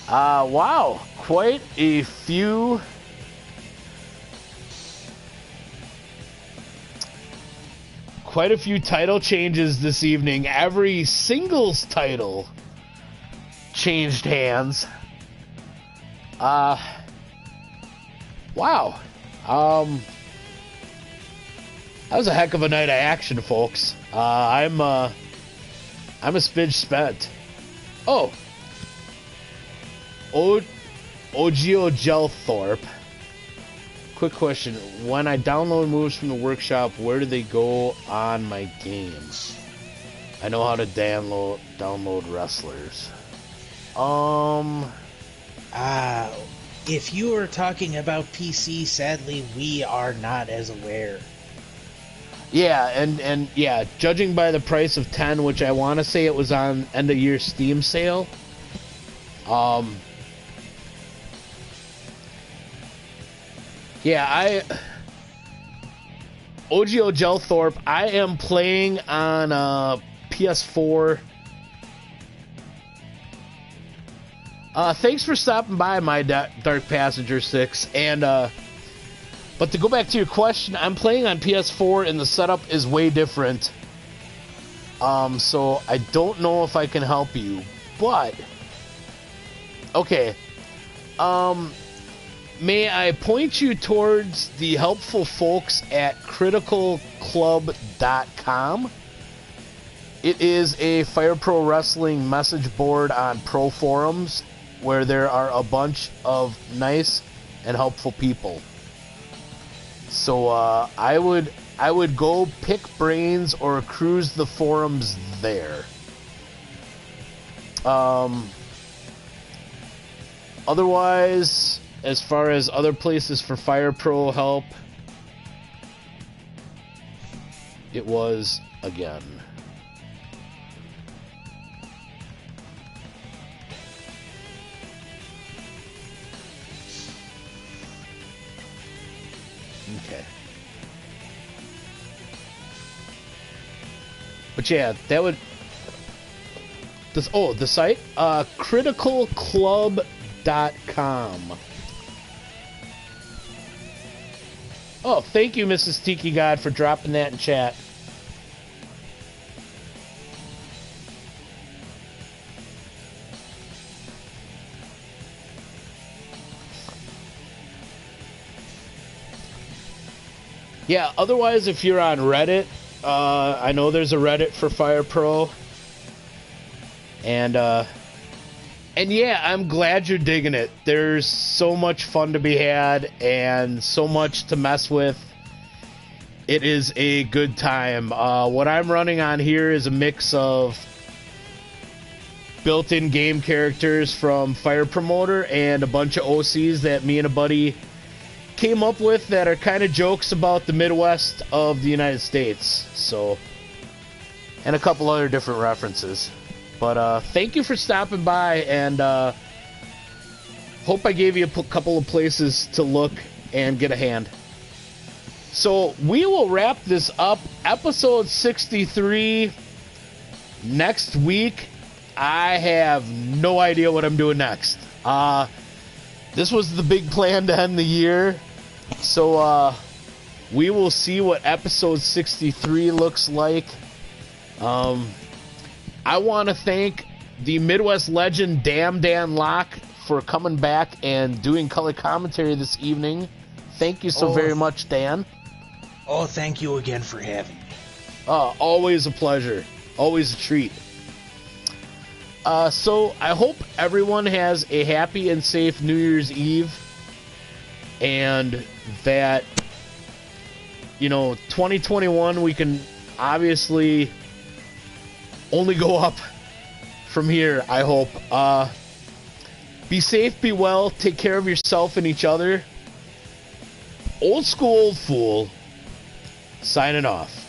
Wow, quite a few title changes this evening. Every singles title changed hands. Wow. That was a heck of a night of action, folks. I'm a smidge spent. Oh. Ogio Gelthorpe. Quick question. When I download moves from the workshop, where do they go on my games? I know how to download wrestlers. If you are talking about PC, sadly, we are not as aware. Yeah, and yeah, judging by the price of 10, which I want to say it was on end of year Steam sale. Yeah, Ogio Gelthorpe, I am playing on PS4. Thanks for stopping by, my Dark Passenger 6. And but to go back to your question, I'm playing on PS4 and the setup is way different. So I don't know if I can help you, but okay. May I point you towards the helpful folks at criticalclub.com? It is a Fire Pro Wrestling message board on pro forums where there are a bunch of nice and helpful people. So I would go pick brains or cruise the forums there. Otherwise, as far as other places for Fire Pro help, it was again. Okay. But yeah, that would... the site? criticalclub.com. Oh, thank you, Mrs. Tiki God, for dropping that in chat. Yeah, otherwise, if you're on Reddit, I know there's a Reddit for Fire Pro. And yeah, I'm glad you're digging it. There's so much fun to be had and so much to mess with. It is a good time. What I'm running on here is a mix of built-in game characters from Fire Promoter and a bunch of OCs that me and a buddy came up with that are kind of jokes about the Midwest of the United States. So, and a couple other different references. But thank you for stopping by, and hope I gave you a couple of places to look and get a hand. So we will wrap this up. Episode 63 next week. I have no idea what I'm doing next. This was the big plan to end the year. So we will see what episode 63 looks like. I want to thank the Midwest legend Dan Locke for coming back and doing color commentary this evening. Thank you so very much, Dan. Oh, thank you again for having me. Always a pleasure. Always a treat. So I hope everyone has a happy and safe New Year's Eve, and that, 2021 we can obviously only go up from here, I hope. Be safe, be well, take care of yourself and each other. Old School Old Fool, signing off.